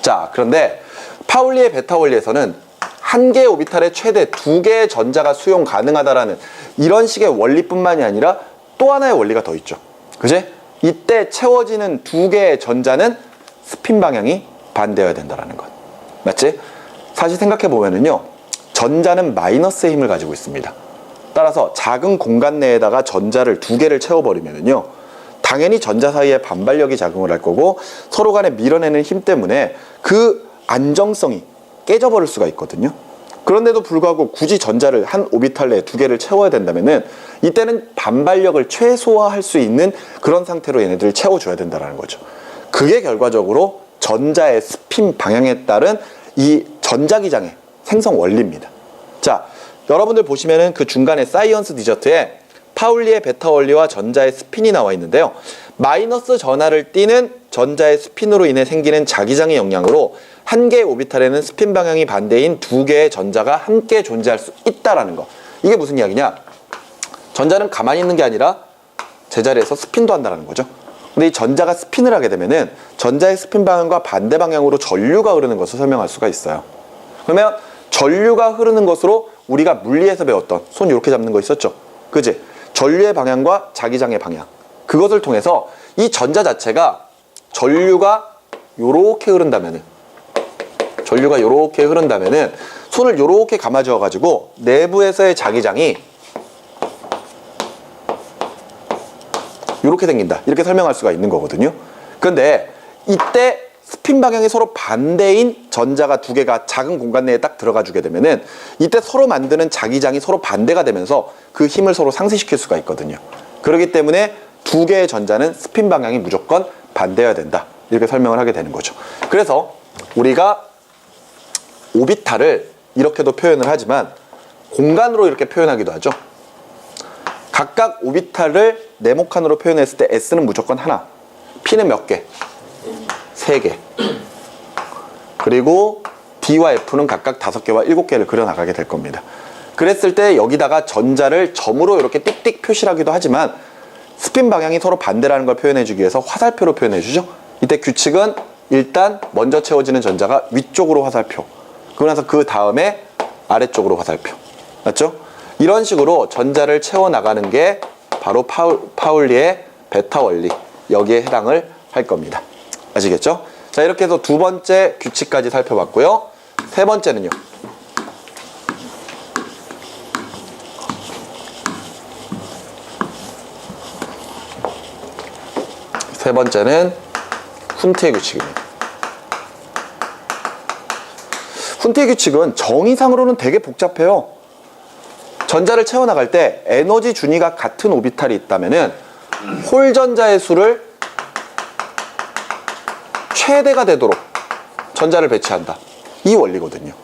자, 그런데 파울리의 베타 원리에서는 한 개의 오비탈에 최대 2개의 전자가 수용 가능하다라는 이런 식의 원리뿐만이 아니라 또 하나의 원리가 더 있죠. 그지? 이때 채워지는 2개의 전자는 스핀 방향이 반대여야 된다는 것. 맞지? 사실 생각해 보면은요, 전자는 마이너스의 힘을 가지고 있습니다. 따라서 작은 공간 내에다가 전자를 2개를 채워버리면은요, 당연히 전자 사이에 반발력이 작용을 할 거고 서로 간에 밀어내는 힘 때문에 그 안정성이 깨져버릴 수가 있거든요. 그런데도 불구하고 굳이 전자를 한 오비탈 내에 2개를 채워야 된다면은 이때는 반발력을 최소화할 수 있는 그런 상태로 얘네들을 채워줘야 된다는 거죠. 그게 결과적으로 전자의 스핀 방향에 따른 이 전자기장의 생성 원리입니다. 자, 여러분들 보시면은 그 중간에 사이언스 디저트에 파울리의 베타 원리와 전자의 스핀이 나와 있는데요. 마이너스 전하를 띠는 전자의 스핀으로 인해 생기는 자기장의 영향으로 한 개의 오비탈에는 스핀 방향이 반대인 2개의 전자가 함께 존재할 수 있다라는 거. 이게 무슨 이야기냐? 전자는 가만히 있는 게 아니라 제자리에서 스핀도 한다는 거죠. 근데 이 전자가 스핀을 하게 되면은 전자의 스핀 방향과 반대 방향으로 전류가 흐르는 것을 설명할 수가 있어요. 그러면 전류가 흐르는 것으로 우리가 물리에서 배웠던 손 이렇게 잡는 거 있었죠? 그지? 전류의 방향과 자기장의 방향, 그것을 통해서 이 전자 자체가 전류가 요렇게 흐른다면은 손을 요렇게 감아주어 가지고 내부에서의 자기장이 요렇게 생긴다, 이렇게 설명할 수가 있는 거거든요. 근데 이때 스핀 방향이 서로 반대인 전자가 2개가 작은 공간 내에 딱 들어가 주게 되면은 이때 서로 만드는 자기장이 서로 반대가 되면서 그 힘을 서로 상쇄시킬 수가 있거든요. 그렇기 때문에 2개의 전자는 스핀 방향이 무조건 반대여야 된다, 이렇게 설명을 하게 되는 거죠. 그래서 우리가 오비탈을 이렇게도 표현을 하지만 공간으로 이렇게 표현하기도 하죠. 각각 오비탈을 네모칸으로 표현했을 때 S는 무조건 하나, P는 몇 개? 3개. 그리고 D와 F는 각각 5개와 7개를 그려나가게 될 겁니다. 그랬을 때 여기다가 전자를 점으로 이렇게 띡띡 표시하기도 하지만 스핀 방향이 서로 반대라는 걸 표현해주기 위해서 화살표로 표현해주죠. 이때 규칙은 일단 먼저 채워지는 전자가 위쪽으로 화살표, 그러고 나서 그 다음에 아래쪽으로 화살표. 맞죠? 이런 식으로 전자를 채워나가는 게 바로 파울리의 베타 원리, 여기에 해당을 할 겁니다. 아시겠죠? 자, 이렇게 해서 2번째 규칙까지 살펴봤고요. 3번째는요. 세 번째는 훈트의 규칙입니다. 훈트의 규칙은 정의상으로는 되게 복잡해요. 전자를 채워나갈 때 에너지 준위가 같은 오비탈이 있다면은 홀 전자의 수를 최대가 되도록 전자를 배치한다, 이 원리거든요.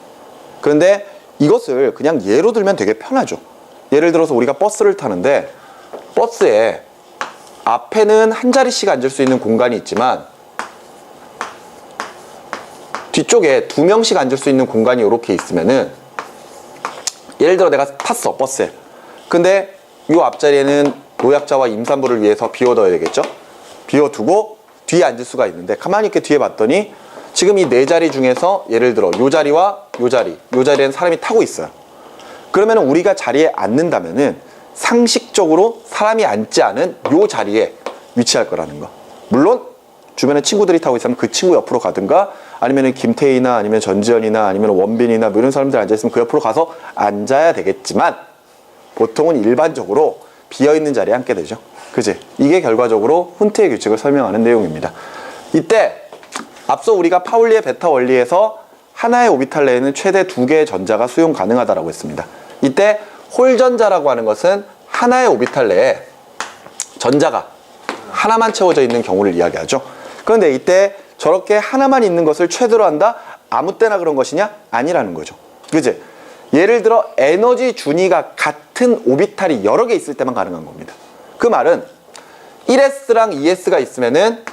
그런데 이것을 그냥 예로 들면 되게 편하죠. 예를 들어서 우리가 버스를 타는데 버스에 앞에는 한 자리씩 앉을 수 있는 공간이 있지만 뒤쪽에 2명씩 앉을 수 있는 공간이 이렇게 있으면은 예를 들어 내가 탔어 버스에. 근데 이 앞자리에는 노약자와 임산부를 위해서 비워둬야 되겠죠. 비워두고 뒤에 앉을 수가 있는데 가만히 이렇게 뒤에 봤더니 지금 이 4자리 중에서 예를 들어 요 자리와 요 자리에는 사람이 타고 있어요. 그러면 우리가 자리에 앉는다면은 상식적으로 사람이 앉지 않은 요 자리에 위치할 거라는 거. 물론 주변에 친구들이 타고 있으면 그 친구 옆으로 가든가 아니면 김태희나 아니면 전지현이나 아니면 원빈이나 뭐 이런 사람들 앉아있으면 그 옆으로 가서 앉아야 되겠지만 보통은 일반적으로 비어있는 자리에 앉게 되죠. 그지? 이게 결과적으로 훈트의 규칙을 설명하는 내용입니다. 이때 앞서 우리가 파울리의 베타 원리에서 하나의 오비탈 내에는 최대 2개의 전자가 수용 가능하다라고 했습니다. 이때 홀전자라고 하는 것은 하나의 오비탈 내에 전자가 하나만 채워져 있는 경우를 이야기하죠. 그런데 이때 저렇게 하나만 있는 것을 최대로 한다? 아무 때나 그런 것이냐? 아니라는 거죠. 그지? 예를 들어 에너지 준위가 같은 오비탈이 여러 개 있을 때만 가능한 겁니다. 그 말은 1s랑 2s가 있으면은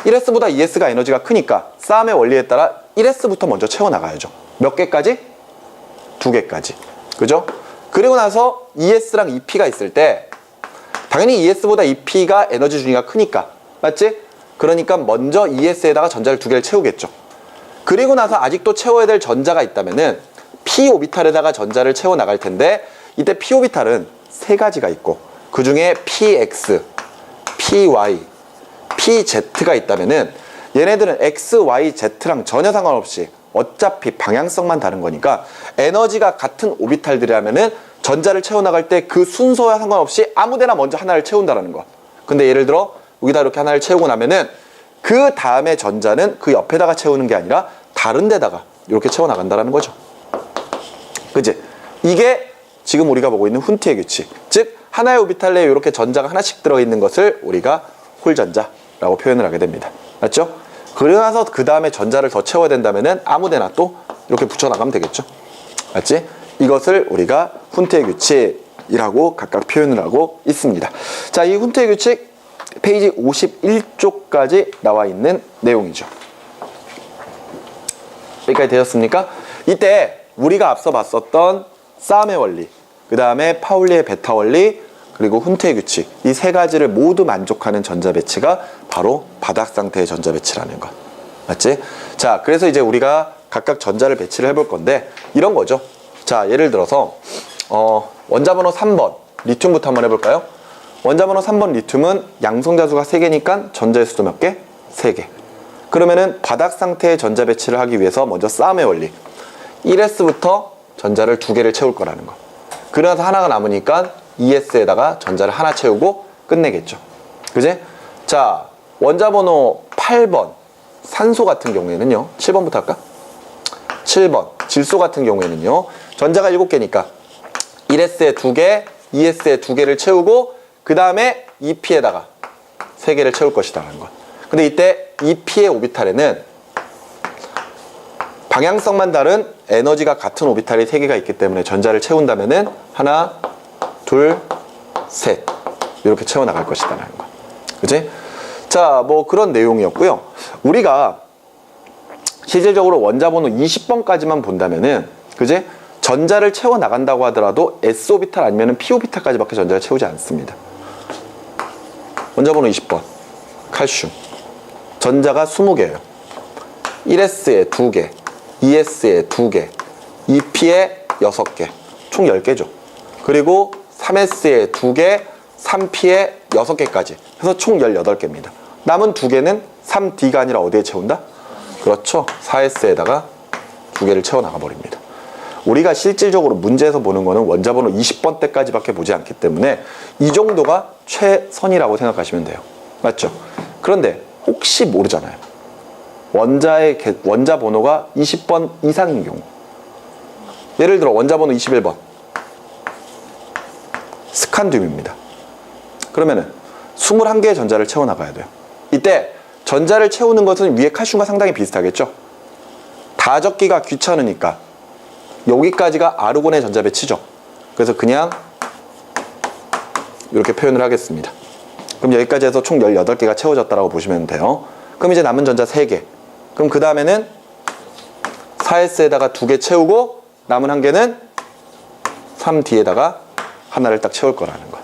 1s보다 2s가 에너지가 크니까 싸움의 원리에 따라 1s부터 먼저 채워나가야죠. 몇 개까지? 2개까지. 그죠? 그리고 나서 2s랑 2p가 있을 때 당연히 2s보다 2p가 에너지 준위가 크니까 맞지? 그러니까 먼저 2s에다가 전자를 2개를 채우겠죠. 그리고 나서 아직도 채워야 될 전자가 있다면은 p 오비탈에다가 전자를 채워 나갈 텐데 이때 p 오비탈은 3가지가 있고 그 중에 px, py, pz가 있다면은 얘네들은 x, y, z랑 전혀 상관없이 어차피 방향성만 다른 거니까 에너지가 같은 오비탈들이라면은 전자를 채워 나갈 때 그 순서와 상관없이 아무데나 먼저 하나를 채운다라는 거. 근데 예를 들어 여기다 이렇게 하나를 채우고 나면은 그 다음에 전자는 그 옆에다가 채우는 게 아니라 다른 데다가 이렇게 채워 나간다라는 거죠. 그치? 이게 지금 우리가 보고 있는 훈트의 규칙. 즉 하나의 오비탈 내에 이렇게 전자가 하나씩 들어있는 것을 우리가 홀전자라고 표현을 하게 됩니다. 맞죠? 그러고 나서 그 다음에 전자를 더 채워야 된다면은 아무데나 또 이렇게 붙여나가면 되겠죠. 맞지? 이것을 우리가 훈트의 규칙이라고 각각 표현을 하고 있습니다. 자, 이 훈트의 규칙 페이지 51쪽까지 나와 있는 내용이죠. 여기까지 되셨습니까? 이때 우리가 앞서 봤었던 싸움의 원리, 그 다음에 파울리의 베타 원리, 그리고 훈트의 규칙, 이 3가지를 모두 만족하는 전자 배치가 바로 바닥 상태의 전자 배치라는 것. 맞지? 자, 그래서 이제 우리가 각각 전자를 배치를 해볼 건데 이런 거죠. 자, 예를 들어서 원자 번호 3번 리튬부터 한번 해볼까요? 원자 번호 3번 리튬은 양성자수가 3개니까 전자의 수도 몇 개? 3개. 그러면은 바닥 상태의 전자 배치를 하기 위해서 먼저 싸움의 원리 1s부터 전자를 2개를 채울 거라는 거. 그러면서 하나가 남으니까 2s에다가 전자를 하나 채우고 끝내겠죠. 그지? 자, 원자 번호 8번 산소 같은 경우에는요. 7번부터 할까? 7번 질소 같은 경우에는요. 전자가 7개니까 1s에 2개, 2s에 2개를 채우고 그 다음에 2p에다가 3개를 채울 것이다라는 것. 근데 이때 2p의 오비탈에는 방향성만 다른 에너지가 같은 오비탈이 3개가 있기 때문에 전자를 채운다면은 하나, 둘, 셋 이렇게 채워나갈 것이다라는 것. 그치? 자, 뭐 그런 내용이었고요. 우리가 실질적으로 원자 번호 20번까지만 본다면은 그치? 전자를 채워나간다고 하더라도 S오비탈 아니면 P오비탈까지밖에 전자를 채우지 않습니다. 원자 번호 20번 칼슘 전자가 20개예요. 1s에 2개, 2s에 2개, 2p에 6개, 총 10개죠. 그리고 3s에 2개, 3p에 6개까지 해서 총 18개입니다. 남은 2개는 3d가 아니라 어디에 채운다? 그렇죠. 4s에다가 2개를 채워나가 버립니다. 우리가 실질적으로 문제에서 보는 거는 원자 번호 20번 때까지밖에 보지 않기 때문에 이 정도가 최선이라고 생각하시면 돼요. 맞죠? 그런데 혹시 모르잖아요. 원자 번호가 20번 이상인 경우. 예를 들어 원자 번호 21번 스칸듐입니다. 그러면은 21개의 전자를 채워나가야 돼요. 이때 전자를 채우는 것은 위에 칼슘과 상당히 비슷하겠죠? 다 적기가 귀찮으니까 여기까지가 아르곤의 전자 배치죠. 그래서 그냥 이렇게 표현을 하겠습니다. 그럼 여기까지 해서 총 18개가 채워졌다고 보시면 돼요. 그럼 이제 남은 전자 3개. 그럼 그 다음에는 4S에다가 2개 채우고 남은 1개는 3D에다가 하나를 딱 채울 거라는 거야.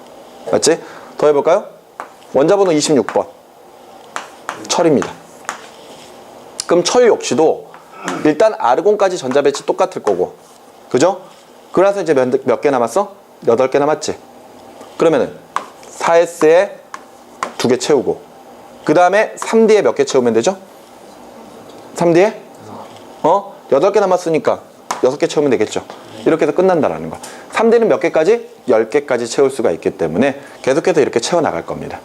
맞지? 더 해볼까요? 원자번호 26번. 철입니다. 그럼 철 역시도 일단 아르곤까지 전자 배치 똑같을 거고. 그죠? 그래서 이제 몇 개 남았어? 8개 남았지? 그러면은 4S에 2개 채우고 그 다음에 3D에 몇 개 채우면 되죠? 3D에? 8개 남았으니까 6개 채우면 되겠죠. 이렇게 해서 끝난다라는 거. 3D는 몇 개까지? 10개까지 채울 수가 있기 때문에 계속해서 이렇게 채워나갈 겁니다.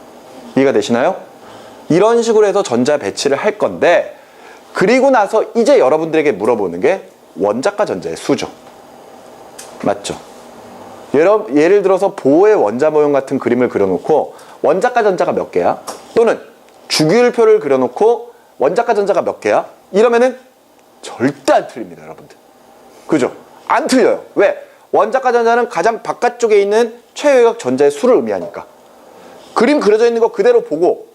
이해가 되시나요? 이런 식으로 해서 전자 배치를 할 건데 그리고 나서 이제 여러분들에게 물어보는 게 원자과 전자의 수죠. 맞죠? 예를 들어서 보호의 원자 모형 같은 그림을 그려놓고 원자과 전자가 몇 개야? 또는 주기율표를 그려놓고 원자과 전자가 몇 개야? 이러면은 절대 안 틀립니다, 여러분들. 그죠? 안 틀려요. 왜? 원자과 전자는 가장 바깥쪽에 있는 최외곽 전자의 수를 의미하니까. 그림 그려져 있는 거 그대로 보고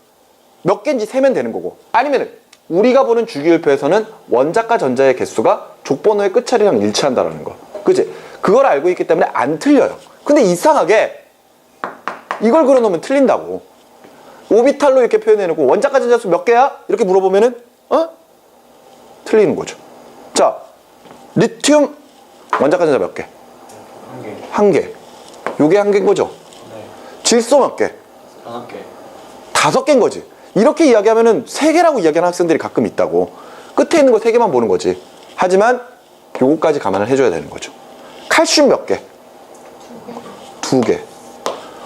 몇 개인지 세면 되는 거고. 아니면은 우리가 보는 주기율표에서는 원자과 전자의 개수가 족번호의 끝자리랑 일치한다라는 거. 그지? 그걸 알고 있기 때문에 안 틀려요. 근데 이상하게 이걸 그려놓으면 틀린다고. 오비탈로 이렇게 표현해놓고 원자과 전자 수 몇 개야? 이렇게 물어보면은 틀리는 거죠. 자, 리튬 원자과 전자 몇 개? 한 개. 요게 한 개인 거죠? 네. 질소 몇 개? 5개. 5개인 거지. 이렇게 이야기하면은 3개라고 이야기하는 학생들이 가끔 있다고. 끝에 있는 거 3개만 보는 거지. 하지만 요거까지 감안을 해줘야 되는 거죠. 칼슘 몇 개? 2개.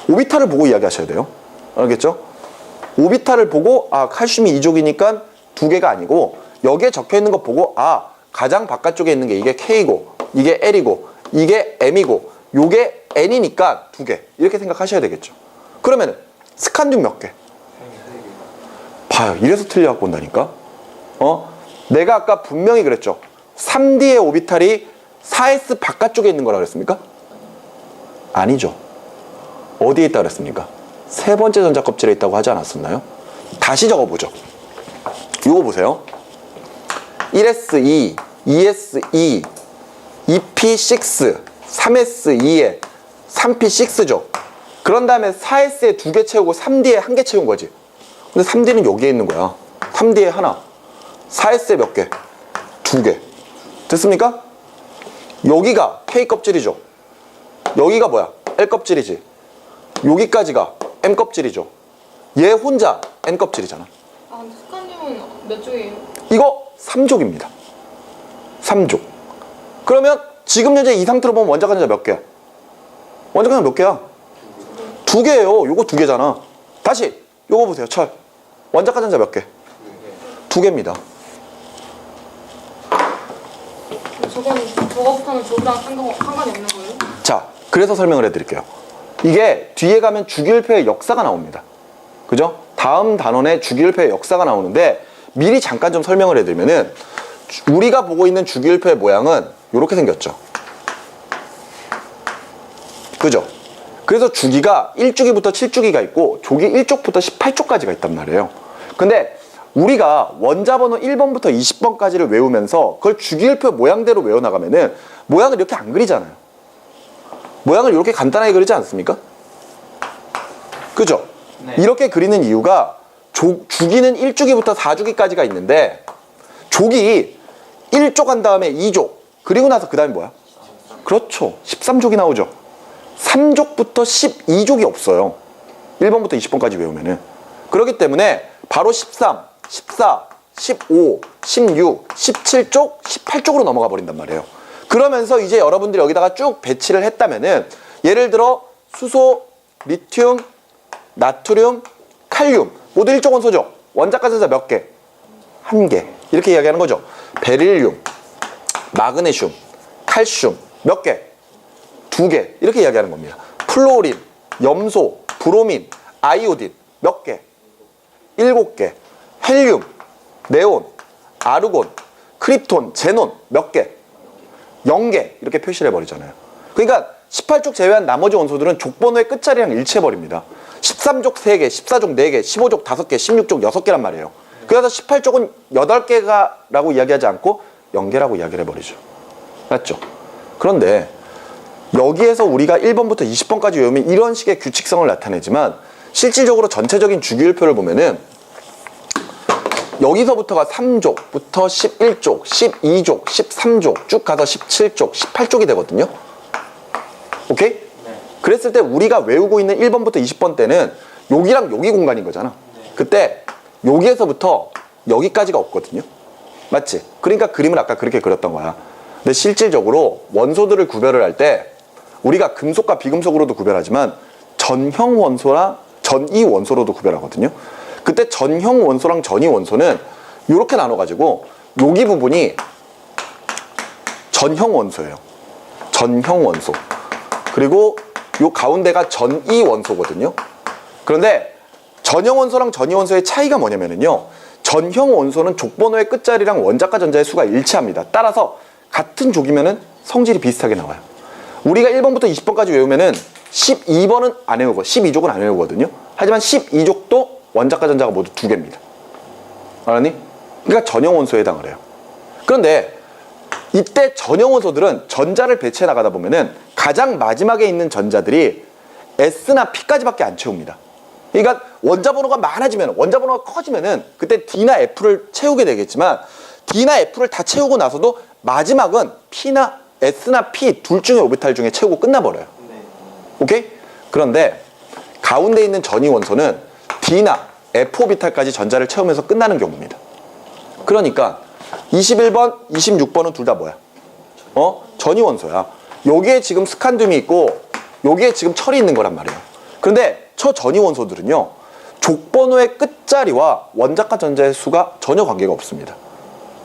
오비탈을 보고 이야기하셔야 돼요. 알겠죠? 오비탈을 보고 칼슘이 2족이니까 2개가 아니고 여기에 적혀있는 거 보고 가장 바깥쪽에 있는 게 이게 K고 이게 L이고 이게 M이고 요게 N이니까 2개 이렇게 생각하셔야 되겠죠. 그러면은 스칸듐 몇 개? 봐요. 이래서 틀려갖고 온다니까. 내가 아까 분명히 그랬죠. 3D의 오비탈이 4S 바깥쪽에 있는 거라 그랬습니까? 아니죠. 어디에 있다 그랬습니까? 세 번째 전자 껍질에 있다고 하지 않았었나요? 다시 적어보죠. 요거 보세요. 1S2, 2S2, 2P6, 3S2에 3P6죠. 그런 다음에 4S에 2개 채우고 3D에 1개 채운 거지. 근데 3D는 여기에 있는 거야. 3D에 하나. 4S에 몇 개? 2개. 됐습니까? 여기가 K 껍질이죠. 여기가 뭐야? L 껍질이지. 여기까지가 M 껍질이죠. 얘 혼자 N 껍질이잖아. 근데 스카님은 몇 쪽이에요? 이거 3족입니다. 3족. 그러면 지금 현재 이 상태로 보면 원자과 전자 몇 개야? 원자과 전자 몇 개야? 2개예요. 요거 2개잖아. 다시 요거 보세요. 철. 원자과 전자 몇 개? 2개입니다. 저거부터는 저거랑 상관이 없는 거예요? 자, 그래서 설명을 해드릴게요. 이게 뒤에 가면 주기율표의 역사가 나옵니다. 그죠? 다음 단원에 주기율표의 역사가 나오는데 미리 잠깐 좀 설명을 해드리면은 우리가 보고 있는 주기율표의 모양은 이렇게 생겼죠. 그죠? 그래서 주기가 1주기부터 7주기가 있고 조기 1족부터 18족까지가 있단 말이에요. 근데 우리가 원자번호 1번부터 20번까지를 외우면서 그걸 주기율표 모양대로 외워나가면은 모양을 이렇게 안 그리잖아요. 모양을 이렇게 간단하게 그리지 않습니까? 그죠? 네. 이렇게 그리는 이유가 주기는 1주기부터 4주기까지가 있는데 조기 1족 한 다음에 2족 그리고 나서 그 다음에 뭐야? 그렇죠. 13족이 나오죠. 3족부터 12족이 없어요. 1번부터 20번까지 외우면은. 그렇기 때문에 바로 13, 14, 15, 16, 17쪽, 18쪽으로 넘어가 버린단 말이에요. 그러면서 이제 여러분들이 여기다가 쭉 배치를 했다면은 예를 들어 수소, 리튬, 나트륨, 칼륨 모두 1족 원소죠. 원자과 전자 몇 개? 1개. 이렇게 이야기하는 거죠. 베릴륨, 마그네슘, 칼슘 몇 개? 2개. 이렇게 이야기하는 겁니다. 플로린, 염소, 브로민, 아이오딘 몇 개? 7개. 헬륨, 네온, 아르곤, 크립톤, 제논 몇 개? 0개. 이렇게 표시를 해버리잖아요. 그러니까 18족 제외한 나머지 원소들은 족번호의 끝자리랑 일치해버립니다. 13족 3개, 14족 4개, 15족 5개, 16족 6개란 말이에요. 그래서 18쪽은 8개가라고 이야기하지 않고 0개라고 이야기를 해버리죠. 맞죠? 그런데 여기에서 우리가 1번부터 20번까지 외우면 이런 식의 규칙성을 나타내지만 실질적으로 전체적인 주기율표를 보면은 여기서부터가 3족부터 11족, 12족, 13족 쭉 가서 17족, 18족이 되거든요. 오케이? 네. 그랬을 때 우리가 외우고 있는 1번부터 20번 때는 여기랑 여기 공간인 거잖아. 그때 여기에서부터 여기까지가 없거든요. 맞지? 그러니까 그림을 아까 그렇게 그렸던 거야. 근데 실질적으로 원소들을 구별을 할 때 우리가 금속과 비금속으로도 구별하지만 전형 원소랑 전이 원소로도 구별하거든요. 그때 전형 원소랑 전이 원소는 이렇게 나눠가지고 여기 부분이 전형 원소예요. 전형 원소. 그리고 요 가운데가 전이 원소거든요. 그런데 전형 원소랑 전이 원소의 차이가 뭐냐면요. 전형 원소는 족번호의 끝자리랑 원자과 전자의 수가 일치합니다. 따라서 같은 족이면은 성질이 비슷하게 나와요. 우리가 1번부터 20번까지 외우면은 12번은 안 외우고 12족은 안 외우거든요. 하지만 12족도 원자과 전자가 모두 2개입니다. 알았니? 그러니까 전형 원소에 해당을 해요. 그런데 이때 전형 원소들은 전자를 배치해 나가다 보면은 가장 마지막에 있는 전자들이 S나 P까지밖에 안 채웁니다. 그러니까 원자 번호가 많아지면, 원자 번호가 커지면은 그때 D나 F를 채우게 되겠지만 D나 F를 다 채우고 나서도 마지막은 P나 S나 P 둘 중에 오비탈 중에 채우고 끝나버려요. 네. 오케이? 그런데 가운데 있는 전이 원소는 D나 F 오비탈까지 전자를 채우면서 끝나는 경우입니다. 그러니까 21번, 26번은 둘 다 뭐야? 전이 원소야. 여기에 지금 스칸듐이 있고 여기에 지금 철이 있는 거란 말이에요. 그런데 저 전이 원소들은요, 족번호의 끝자리와 원자과 전자의 수가 전혀 관계가 없습니다.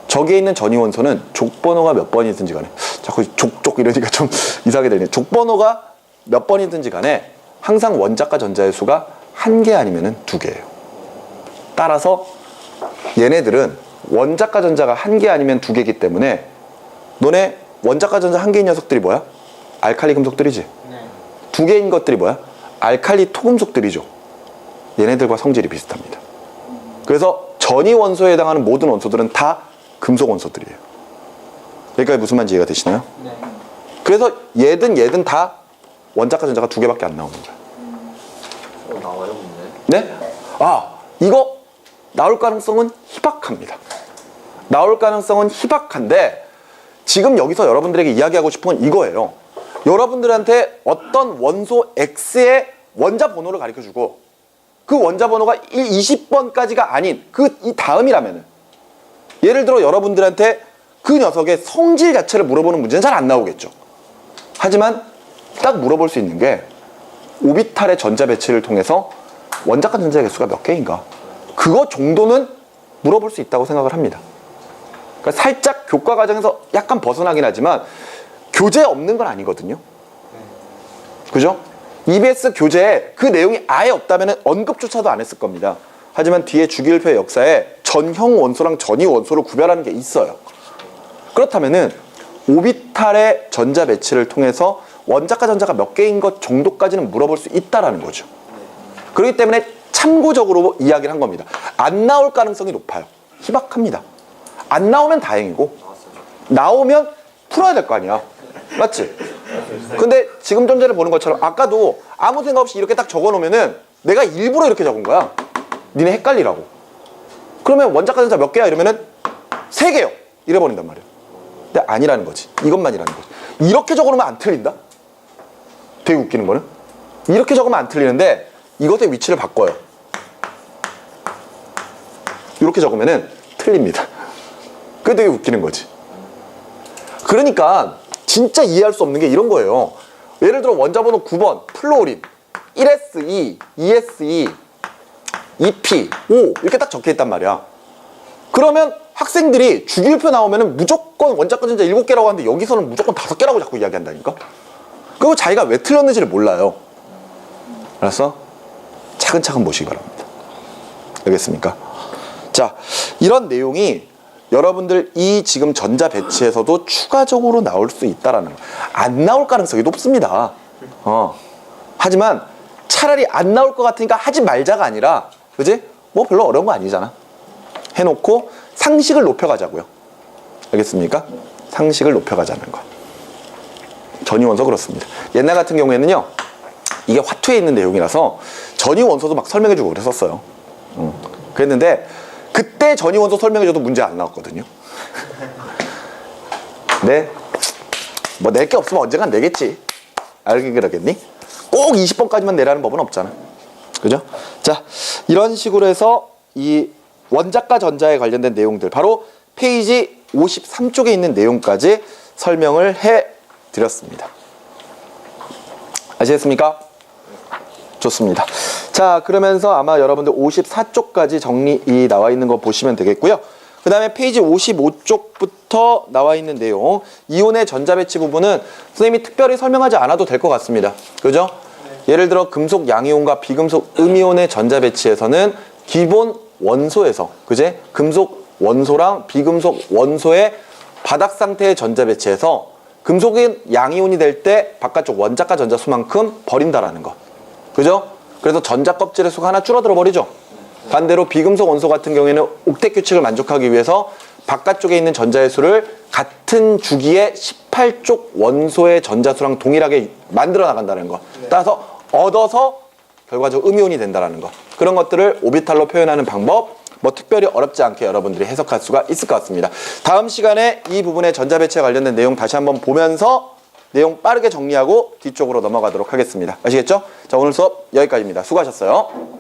저기에 있는 전이 원소는 족번호가 몇 번이든지 간에, 자꾸 족족 이러니까 좀 이상하게 되네. 족번호가 몇 번이든지 간에 항상 원자과 전자의 수가 1개 아니면 2개예요. 따라서 얘네들은 원자과 전자가 1개 아니면 2개이기 때문에 너네 원자과 전자 1개인 녀석들이 뭐야? 알칼리 금속들이지. 네. 2개인 것들이 뭐야? 알칼리 토금속들이죠. 얘네들과 성질이 비슷합니다. 그래서 전이 원소에 해당하는 모든 원소들은 다 금속 원소들이에요. 여기까지 무슨 말인지 이해가 되시나요? 네. 그래서 얘든 다 원자과 전자가 2개밖에 안 나오는 거예요. 나와요, 근데? 네? 이거 나올 가능성은 희박합니다. 나올 가능성은 희박한데 지금 여기서 여러분들에게 이야기하고 싶은 건 이거예요. 여러분들한테 어떤 원소 X의 원자 번호를 가르쳐주고 그 원자 번호가 20번까지가 아닌 이 다음이라면은, 예를 들어 여러분들한테 그 녀석의 성질 자체를 물어보는 문제는 잘 안 나오겠죠. 하지만 딱 물어볼 수 있는 게 오비탈의 전자 배치를 통해서 원자과 전자의 개수가 몇 개인가, 그거 정도는 물어볼 수 있다고 생각을 합니다. 그러니까 살짝 교과 과정에서 약간 벗어나긴 하지만 교재 없는 건 아니거든요. 그죠? EBS 교재에 그 내용이 아예 없다면 언급조차도 안 했을 겁니다. 하지만 뒤에 주기율표의 역사에 전형 원소랑 전이 원소를 구별하는 게 있어요. 그렇다면은 오비탈의 전자 배치를 통해서 원자과 전자가 몇 개인 것 정도까지는 물어볼 수 있다라는 거죠. 그렇기 때문에 참고적으로 이야기를 한 겁니다. 안 나올 가능성이 높아요. 희박합니다. 안 나오면 다행이고, 나오면 풀어야 될 거 아니야. 맞지? 근데 지금 전제를 보는 것처럼 아까도 아무 생각 없이 이렇게 딱 적어 놓으면은 내가 일부러 이렇게 적은 거야. 니네 헷갈리라고. 그러면 원자과 전자 몇 개야? 이러면은 3개요. 이래버린단 말이야. 근데 아니라는 거지. 이것만이라는 거지. 이렇게 적어 놓으면 안 틀린다? 되게 웃기는 거는, 이렇게 적으면 안 틀리는데 이것의 위치를 바꿔요. 이렇게 적으면은 틀립니다. 그게 되게 웃기는 거지. 그러니까 진짜 이해할 수 없는 게 이런 거예요. 예를 들어 원자번호 9번 플로린 1S2, 2S2, 2P, 5 이렇게 딱 적혀 있단 말이야. 그러면 학생들이 주기율표 나오면은 무조건 원자과 전자 7개라고 하는데 여기서는 무조건 5개라고 자꾸 이야기한다니까. 그리고 자기가 왜 틀렸는지를 몰라요. 알았어? 차근차근 보시기 바랍니다. 알겠습니까? 자, 이런 내용이 여러분들 이 지금 전자 배치에서도 추가적으로 나올 수 있다라는 거. 안 나올 가능성이 높습니다. 하지만 차라리 안 나올 것 같으니까 하지 말자가 아니라, 그지? 뭐 별로 어려운 거 아니잖아. 해놓고 상식을 높여가자고요. 알겠습니까? 상식을 높여가자는 거. 전이원소 그렇습니다. 옛날 같은 경우에는요, 이게 화투에 있는 내용이라서 전이원소도 막 설명해주고 그랬었어요. 그랬는데 그때 전이원소 설명해줘도 문제 안 나왔거든요. 네, 뭐 낼 게 없으면 언젠간 내겠지. 알기 그러겠니? 꼭 20번까지만 내라는 법은 없잖아. 그죠? 자, 이런 식으로 해서 이 원자과 전자에 관련된 내용들, 바로 페이지 53쪽에 있는 내용까지 설명을 해드렸습니다. 아시겠습니까? 좋습니다. 자, 그러면서 아마 여러분들 54쪽까지 정리 나와 있는 거 보시면 되겠고요. 그 다음에 페이지 55쪽부터 나와 있는 내용, 이온의 전자배치 부분은 선생님이 특별히 설명하지 않아도 될 것 같습니다. 그죠? 예를 들어 금속 양이온과 비금속 음이온의 전자배치에서는 기본 원소에서, 그제? 금속 원소랑 비금속 원소의 바닥 상태의 전자배치에서 금속인 양이온이 될 때 바깥쪽 원자과 전자 수만큼 버린다라는 거. 그죠? 그래서 전자 껍질의 수가 하나 줄어들어 버리죠. 반대로 비금속 원소 같은 경우에는 옥텟 규칙을 만족하기 위해서 바깥쪽에 있는 전자의 수를 같은 주기의 18쪽 원소의 전자수랑 동일하게 만들어 나간다는 거. 따라서 얻어서 결과적으로 음이온이 된다는 거. 그런 것들을 오비탈로 표현하는 방법, 뭐 특별히 어렵지 않게 여러분들이 해석할 수가 있을 것 같습니다. 다음 시간에 이 부분의 전자배치에 관련된 내용 다시 한번 보면서 내용 빠르게 정리하고 뒤쪽으로 넘어가도록 하겠습니다. 아시겠죠? 자, 오늘 수업 여기까지입니다. 수고하셨어요.